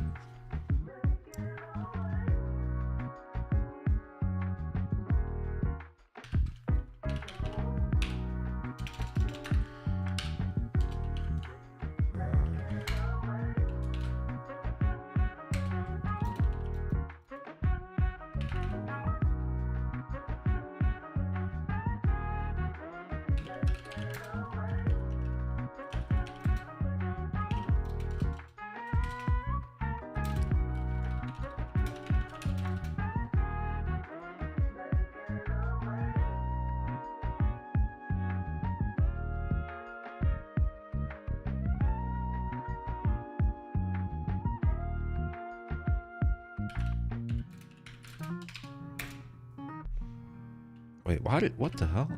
Speaker 1: Wait, what the hell?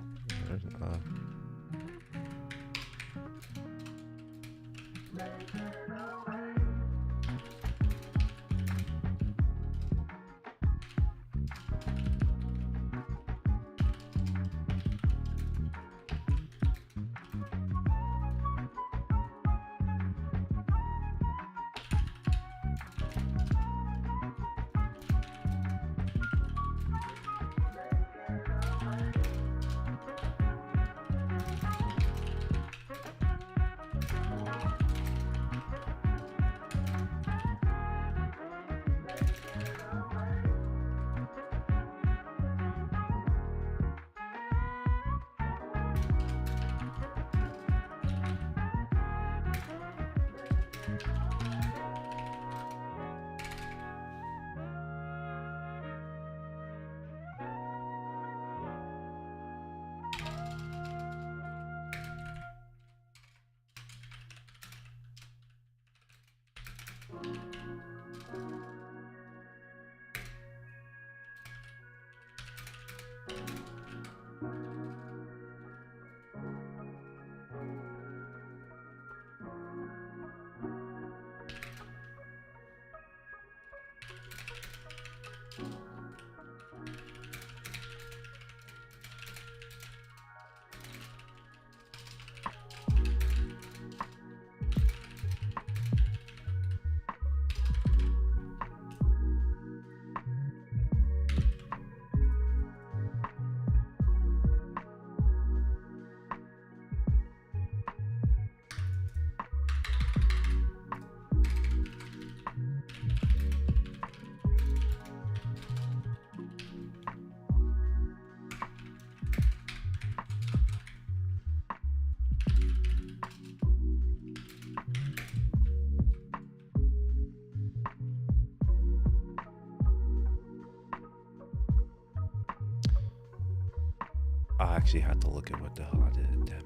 Speaker 1: I actually had to look at what the hell I did, damn it.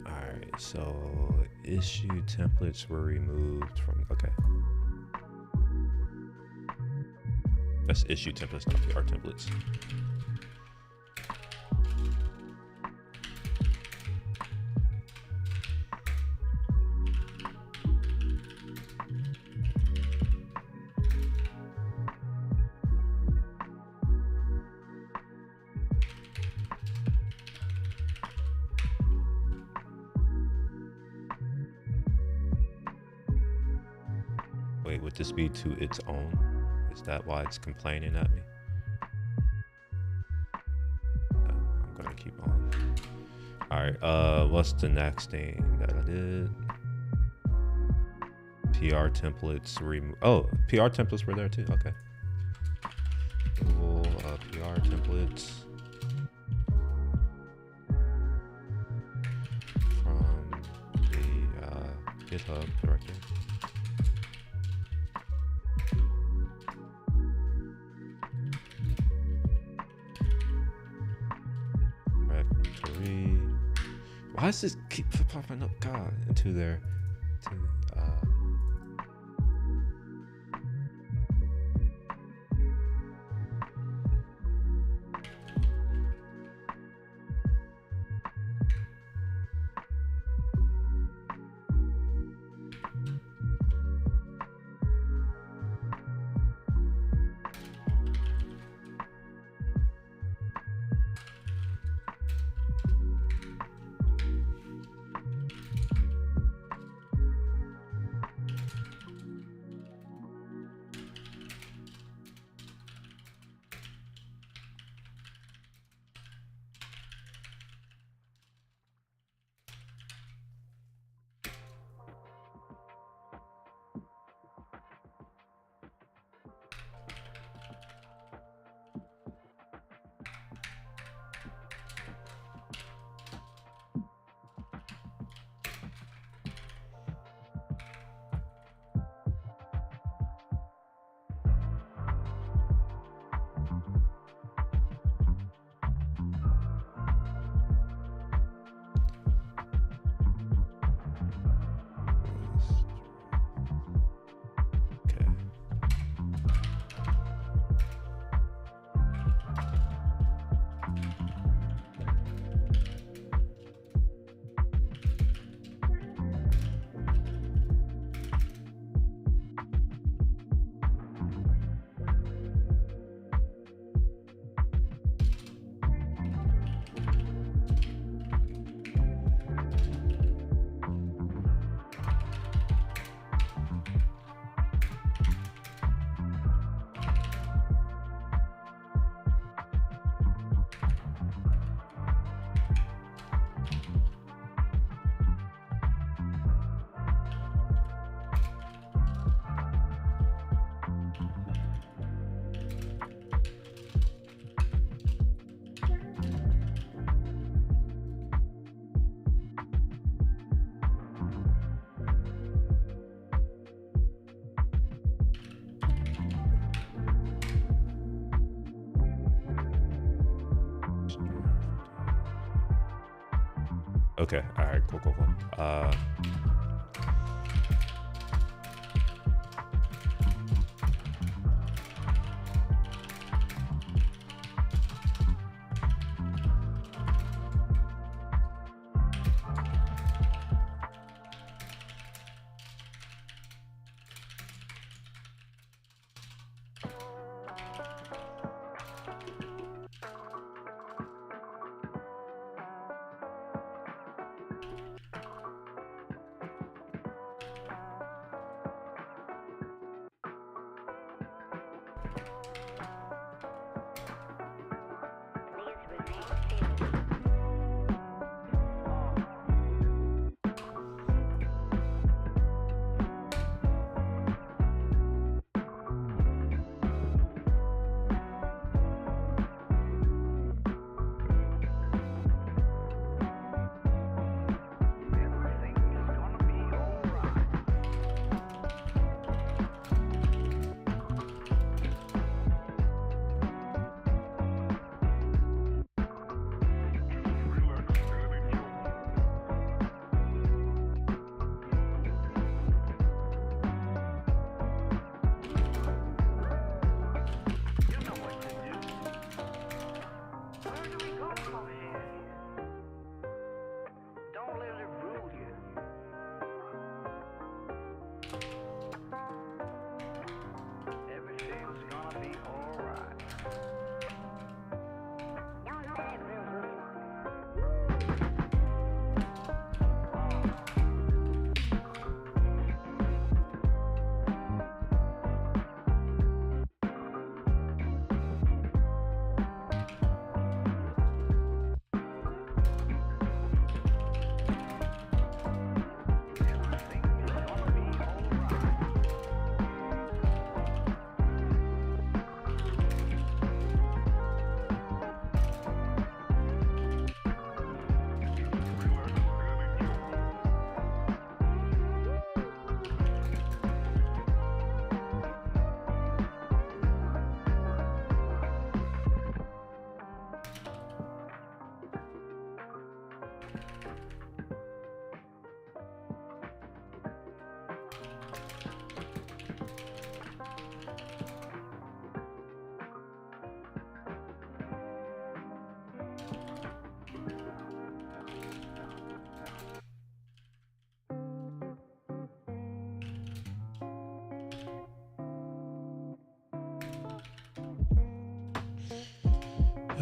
Speaker 1: Alright, so issue templates were removed from, okay. That's issue templates, not PR templates. Wait, would this be to its own? Is that why it's complaining at me? I'm gonna keep on. All right, what's the next thing that I did? PR templates remove. Oh, PR templates were there too. Okay. Google PR templates from the GitHub directory. Directory. Why does this keep popping up? God, into there. Okay. All right. Cool.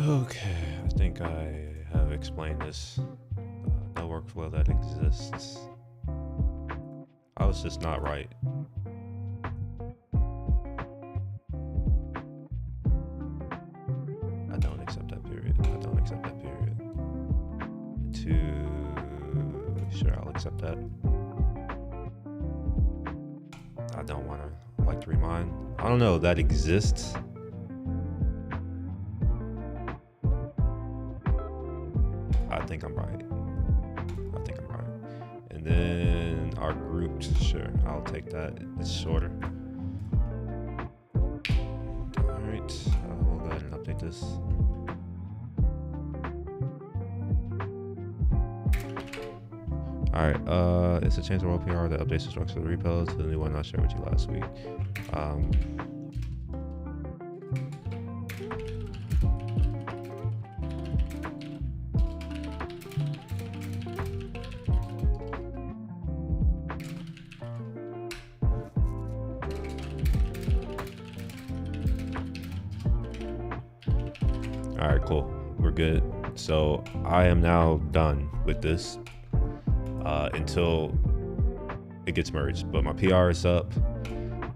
Speaker 1: Okay, I think I have explained this. No workflow that exists. I was just not right. I don't accept that period. I don't accept that period. Sure, I'll accept that. I don't want to like to remind. I don't know, that exists. I think I'm right. I think I'm right. And then our grouped, sure, I'll take that. It's shorter. All right, we'll go ahead and update this. All right, it's a change to OPR that updates the structure of the repo to the new one I shared with you last week. All right, cool. We're good. So I am now done with this until it gets merged, but my PR is up.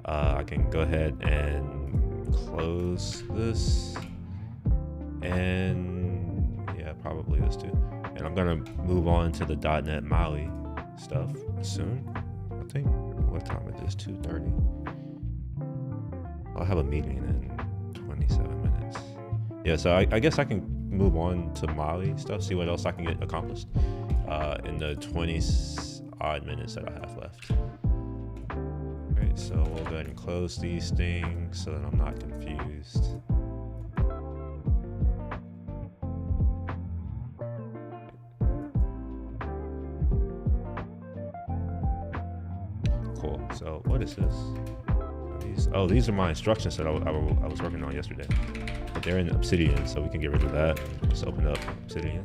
Speaker 1: I can go ahead and close this, and yeah, probably this too. And I'm gonna move on to the .NET MAUI stuff soon. I think, what time is this? 2:30. I'll have a meeting in 27 minutes. Yeah, so I guess I can move on to MAUI stuff, see what else I can get accomplished in the 20 odd minutes that I have left. All right, so we'll go ahead and close these things so that I'm not confused. Cool, so what is this? These are my instructions that I was working on yesterday. But they're in Obsidian, so we can get rid of that. Just open up Obsidian.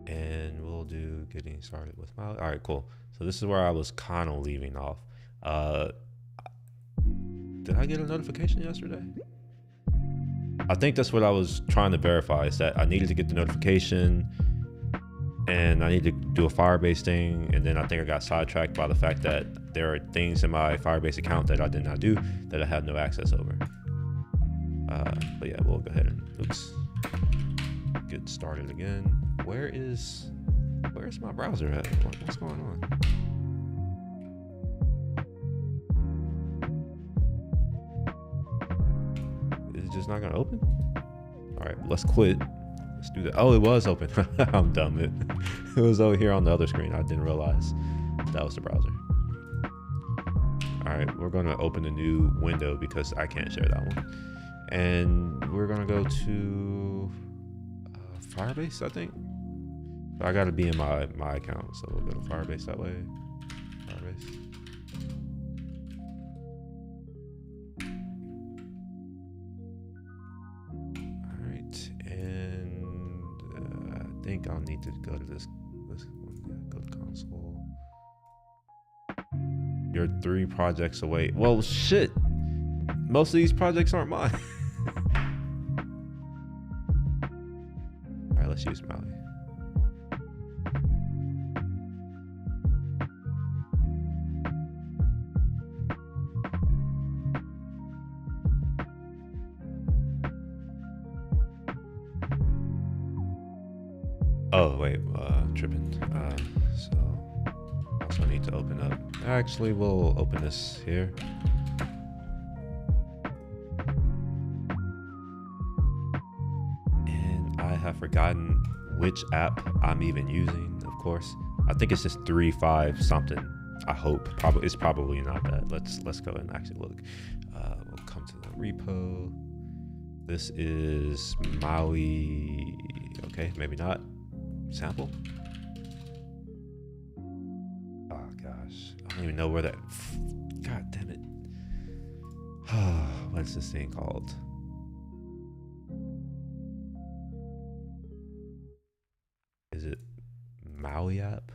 Speaker 1: And we'll do getting started with MAUI. All right, cool. So this is where I was kind of leaving off. Did I get a notification yesterday? I think that's what I was trying to verify, is that I needed to get the notification and I need to do a Firebase thing. And then I think I got sidetracked by the fact that there are things in my Firebase account that I did not do that I have no access over. But yeah, we'll go ahead and get started again. Where's my browser at? What's going on? Is it just not gonna open? All right, let's quit. Let's do that. Oh, it was open. I'm dumb. It was over here on the other screen. I didn't realize that was the browser. All right, we're gonna open a new window because I can't share that one. And we're gonna go to Firebase, I think. I gotta be in my account, so we'll go to Firebase that way. Firebase. All right, and I think I'll need to go to this one. Yeah, go to console. You're 3 projects away. Well, shit. Most of these projects aren't mine. All right, let's use MAUI. Oh, wait, tripping. So also need to open up. Actually, we'll open this here. Have forgotten which app I'm even using, of course. I think it's just 3.5 something. I hope. It's probably not that. Let's go and actually look. We'll come to the repo. This is MAUI. Okay, maybe not. Sample. Oh gosh, I don't even know where that. God damn it. What is this thing called? Is it MAUI app?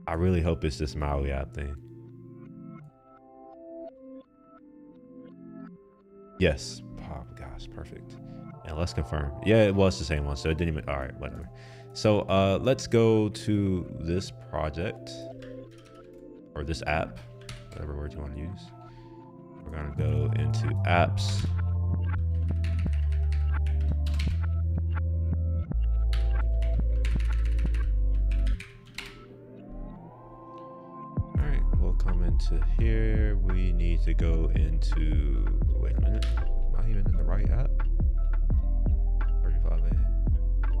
Speaker 1: I really hope it's this MAUI app thing. Yes. Oh gosh, perfect. And let's confirm. Yeah, it was the same one, so it didn't even. All right, whatever. So let's go to this project or this app, whatever word you want to use. We're gonna go into apps. All right, we'll come into here. We need to go into. Wait a minute. Am I even in the right app? 35A.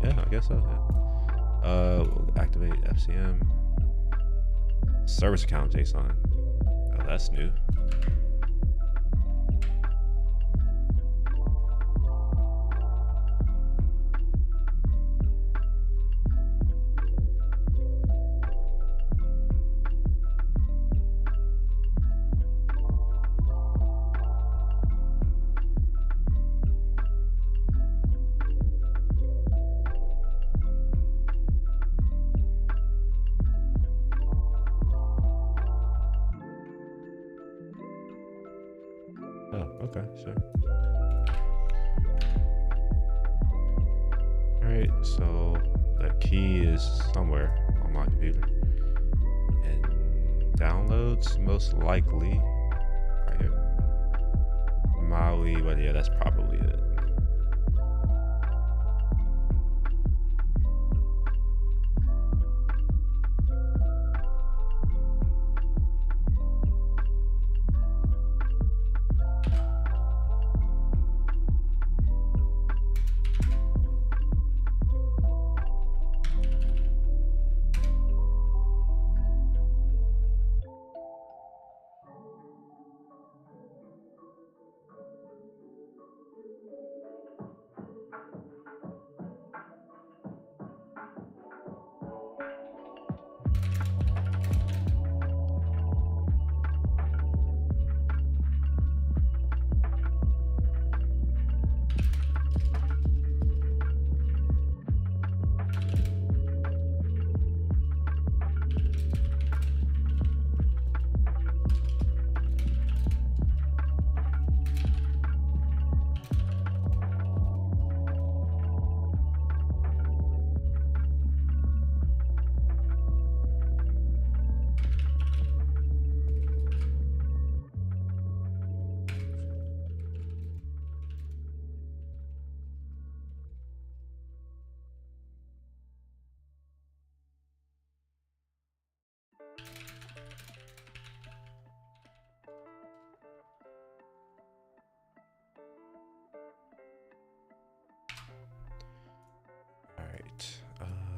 Speaker 1: Yeah, I guess so. Yeah. Activate FCM. Service account JSON. Oh, that's new. Oh, okay, sure. All right, so the key is somewhere on my computer. And downloads, most likely, right here. Maui, but yeah, that's probably it.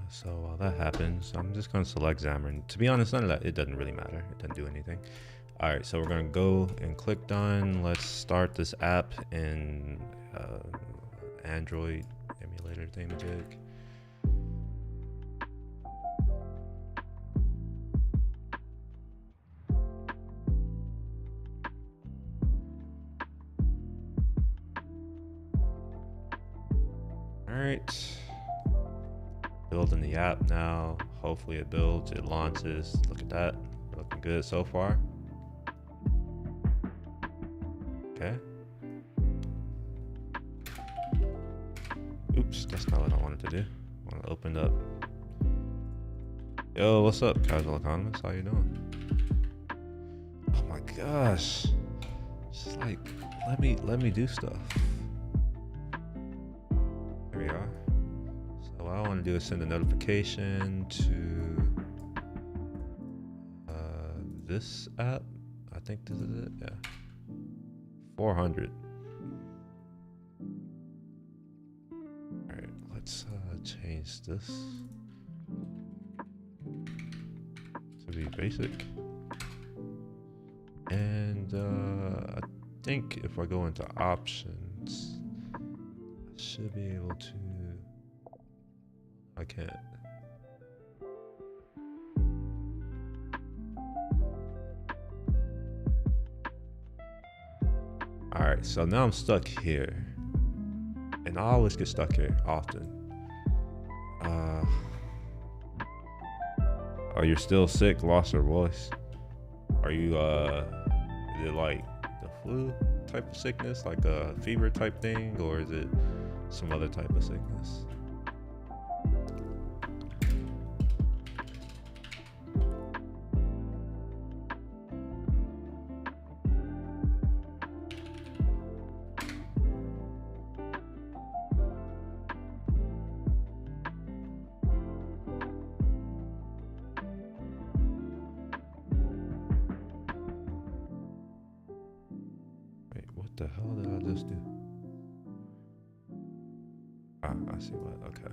Speaker 1: So while that happens, I'm just going to select Xamarin. To be honest, none of that, it doesn't really matter. It doesn't do anything. All right, so we're going to go and click done. Let's start this app in Android emulator thingamajig. All right. Building the app now. Hopefully it builds, it launches. Look at that, looking good so far. Okay. Oops, that's not what I wanted to do. I want to open up. Yo, what's up, casual economist? How you doing? Oh my gosh, just like let me do stuff. There we are. What I want to do is send a notification to this app. I think this is it. Yeah. 400. All right, let's change this to be basic. And I think if I go into options, I should be able to. I can't. All right, so now I'm stuck here. And I always get stuck here often. Are you still sick, lost your voice? Are you, is it like the flu? type of sickness, like a fever type thing, or is it some other type of sickness? What the hell did I just do? Ah, I see what, okay.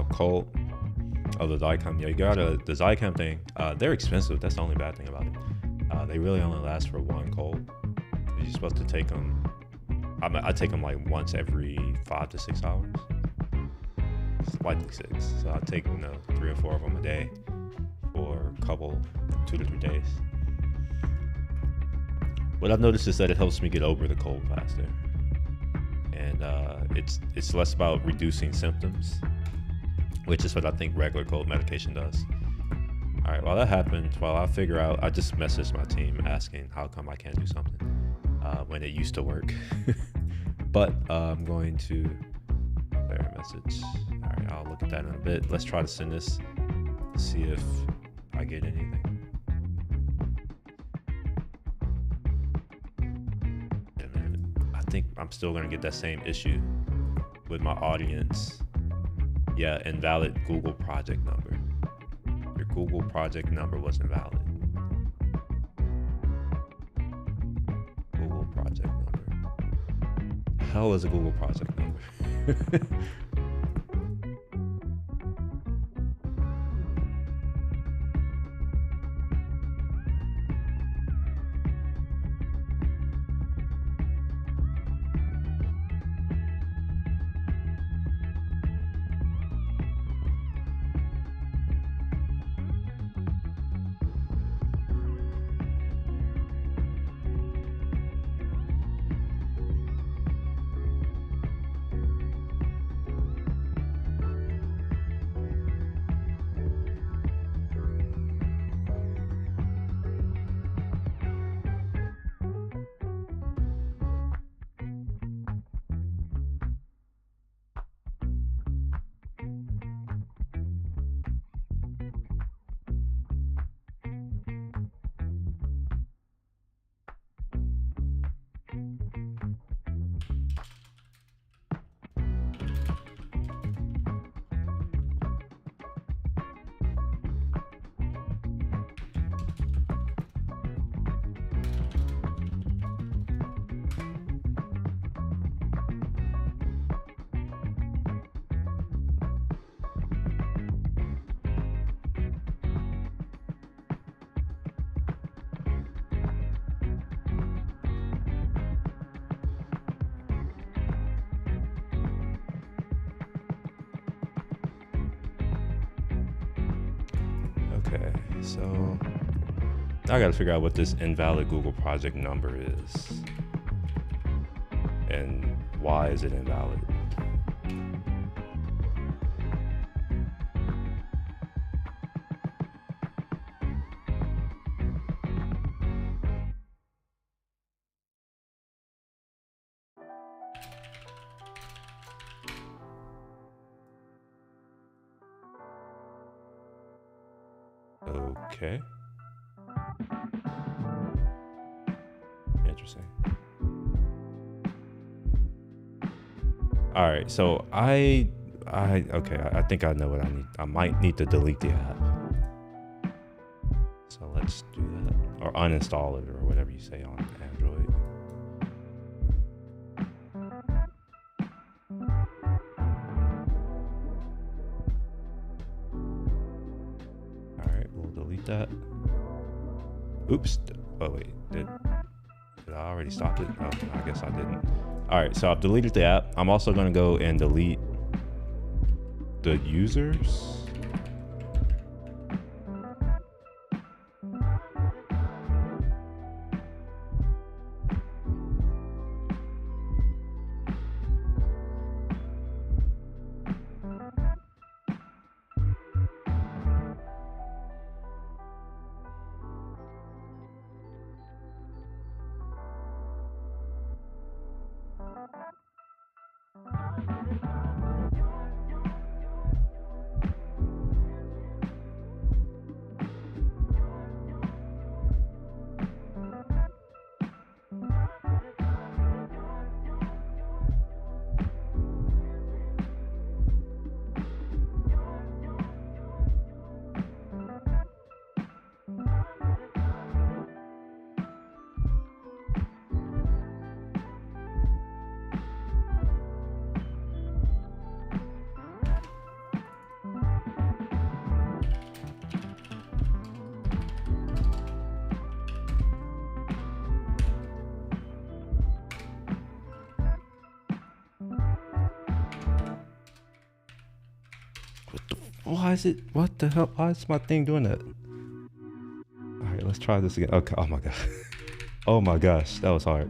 Speaker 1: Cold. Oh, the Zycam. Yeah, you got the Zycam thing. They're expensive. That's the only bad thing about it. They really only last for one cold. You're supposed to take them. I take them like once every 5 to 6 hours. It's likely 6. So I take 3 or 4 of them a day for a couple, 2 to 3 days. What I've noticed is that it helps me get over the cold faster, and it's less about reducing symptoms, which is what I think regular cold medication does. All right, while that happens, while I figure out, I just messaged my team asking how come I can't do something when it used to work. But I'm going to clear a message. All right, I'll look at that in a bit. Let's try to send this, see if I get anything. I think I'm still gonna get that same issue with my audience. Yeah, invalid Google project number. Your Google project number was invalid. Google project number. The hell is a Google project number? Okay, so now I gotta figure out what this invalid Google project number is and why is it invalid. Okay. Interesting. All right, so okay, I think I know what I need. I might need to delete the app. So let's do that, or uninstall it, or whatever you say on Android. that. Oops. Oh wait, did I already stop it? Oh, I guess I didn't. All right, so I've deleted the app. I'm also gonna go and delete the users. Why is it? What the hell? Why is my thing doing that? All right, let's try this again. Okay. Oh my god. Oh my gosh, that was hard.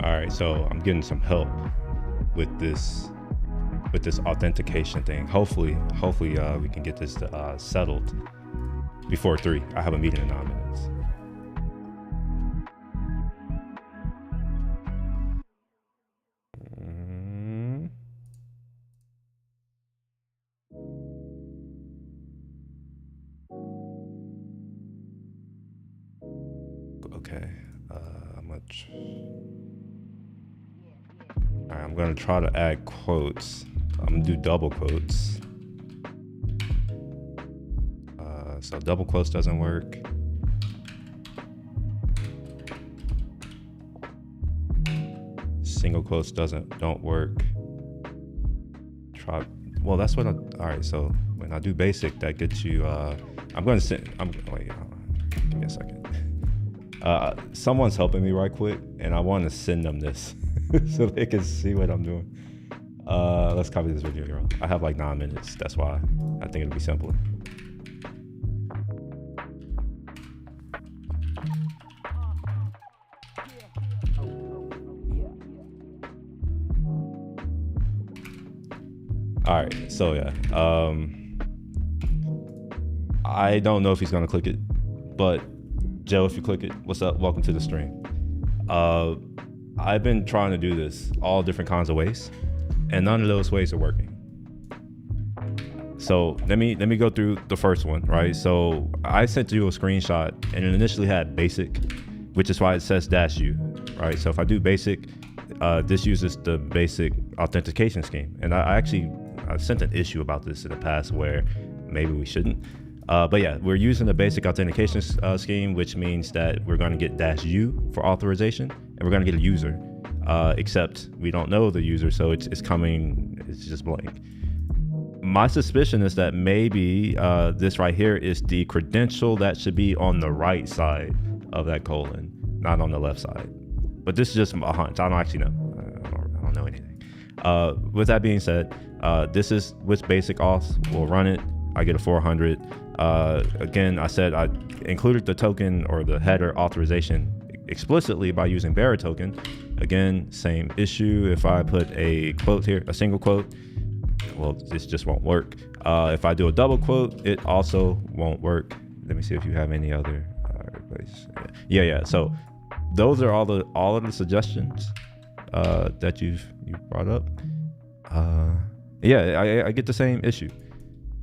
Speaker 1: All right, so I'm getting some help with this authentication thing. Hopefully we can get this settled before 3. I have a meeting in 9 minutes. Okay, how much? All right, I'm gonna try to add quotes. I'm gonna do double quotes. So double quotes doesn't work. Single quotes don't work. Try, well, that's what all right, so when I do basic, that gets you, I'm going to send, wait, give me a second. Someone's helping me right quick, and I want to send them this so they can see what I'm doing. Let's copy this video here. I have like 9 minutes. That's why I think it'll be simpler. All right, so yeah, I don't know if he's gonna click it, but Joe, if you click it, what's up? Welcome to the stream. I've been trying to do this all different kinds of ways, and none of those ways are working. So let me go through the first one, right? So I sent you a screenshot, and it initially had basic, which is why it says -u, right? So if I do basic, this uses the basic authentication scheme, and I've sent an issue about this in the past where maybe we shouldn't. But yeah, we're using the basic authentication scheme, which means that we're going to get -u for authorization, and we're going to get a user, except we don't know the user, so it's just blank. My suspicion is that maybe this right here is the credential that should be on the right side of that colon, not on the left side. But this is just a hunch. I don't actually know. I don't know anything. With that being said, this is with basic auth. We'll run it. I get a 400. Again, I said I included the token or the header authorization explicitly by using bearer token. Again, same issue. If I put a quote here, a single quote, well, this just won't work. If I do a double quote, it also won't work. Let me see if you have any other place. Yeah. So those are all of the suggestions that you brought up. Yeah, I get the same issue,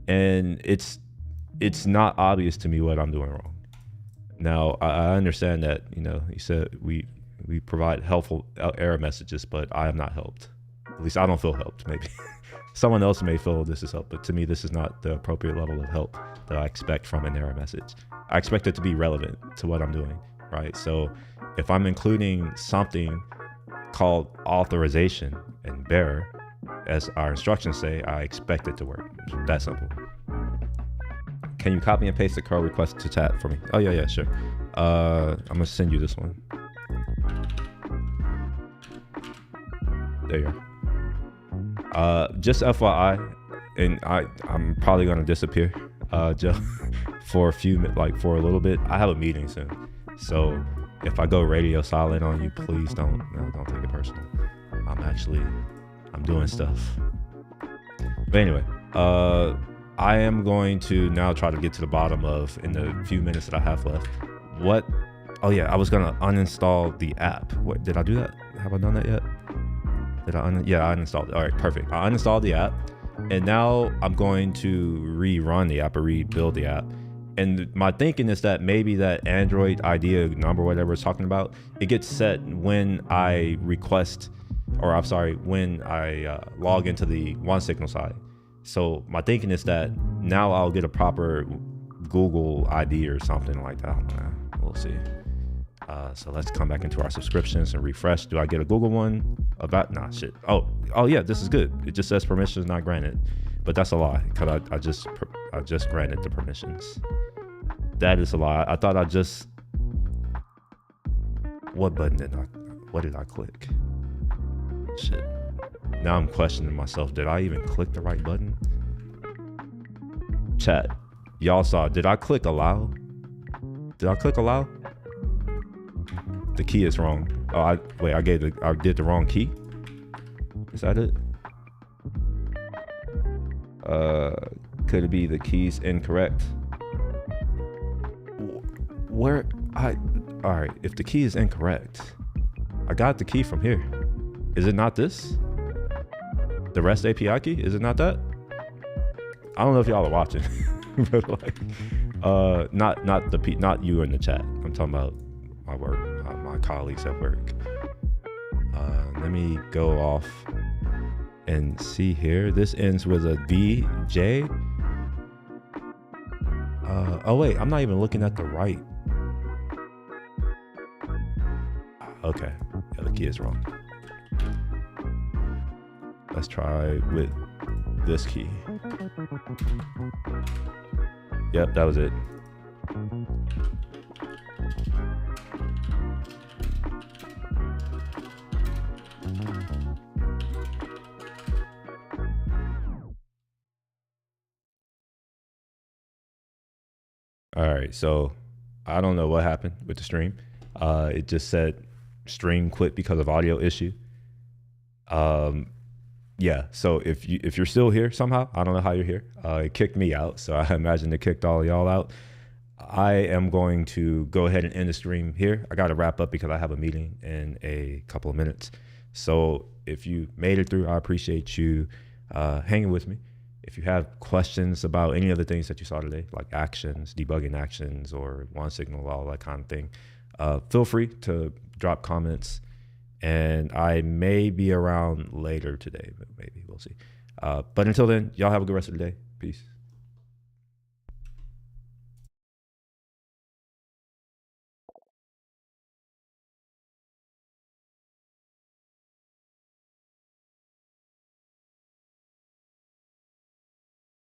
Speaker 1: and it's not obvious to me what I'm doing wrong. Now I understand that, you know, you said we provide helpful error messages, but I am not helped. At least I don't feel helped. Maybe someone else may feel this is help, but to me this is not the appropriate level of help that I expect from an error message. I expect it to be relevant to what I'm doing, right? So if I'm including something called authorization and bearer, as our instructions say, I expect it to work. It's that simple. Can you copy and paste the code request to chat for me? Oh yeah, sure. I'm gonna send you this one. There you are. Just FYI, and I'm probably gonna disappear, Joe, for a little bit. I have a meeting soon, so if I go radio silent on you, please don't take it personal. I'm doing stuff. But anyway, I am going to now try to get to the bottom of, in the few minutes that I have left, what. Oh yeah, I was gonna uninstall the app. What, did I do that? Have I done that yet? Yeah, I uninstalled it. All right, perfect. I uninstalled the app, and now I'm going to rerun the app or rebuild the app. And my thinking is that maybe that Android ID number, whatever it's talking about, it gets set when I request, or I'm sorry, when I log into the OneSignal side. So my thinking is that now I'll get a proper Google ID or something like that. We'll see. So let's come back into our subscriptions and refresh. Do I get a Google one? Nah, shit. Oh yeah, this is good. It just says permissions not granted, but that's a lie because I just granted the permissions. That is a lie. I thought what button what did I click? Shit. Now I'm questioning myself. Did I even click the right button? Chat, y'all saw, did I click allow? Did I click allow? The key is wrong. Oh, I did the wrong key. Is that it? Could it be the key's incorrect? All right, if the key is incorrect, I got the key from here. Is it not this? The REST API key? Is it not that? I don't know if y'all are watching, but like, not you in the chat. I'm talking about my work, my colleagues at work. Let me go off and see here. This ends with a VJ. Oh wait, I'm not even looking at the right. Okay, yeah, the key is wrong. Let's try with this key. Yep, that was it. All right, so I don't know what happened with the stream. It just said stream quit because of audio issue. Yeah, so if you're still here somehow, I don't know how you're here. It kicked me out, so I imagine it kicked all y'all out. I am going to go ahead and end the stream here. I got to wrap up because I have a meeting in a couple of minutes. So if you made it through, I appreciate you hanging with me. If you have questions about any of the things that you saw today, like actions, debugging actions, or one signal, all that kind of thing, feel free to drop comments. And I may be around later today, but maybe we'll see. But until then, y'all have a good rest of the day. Peace.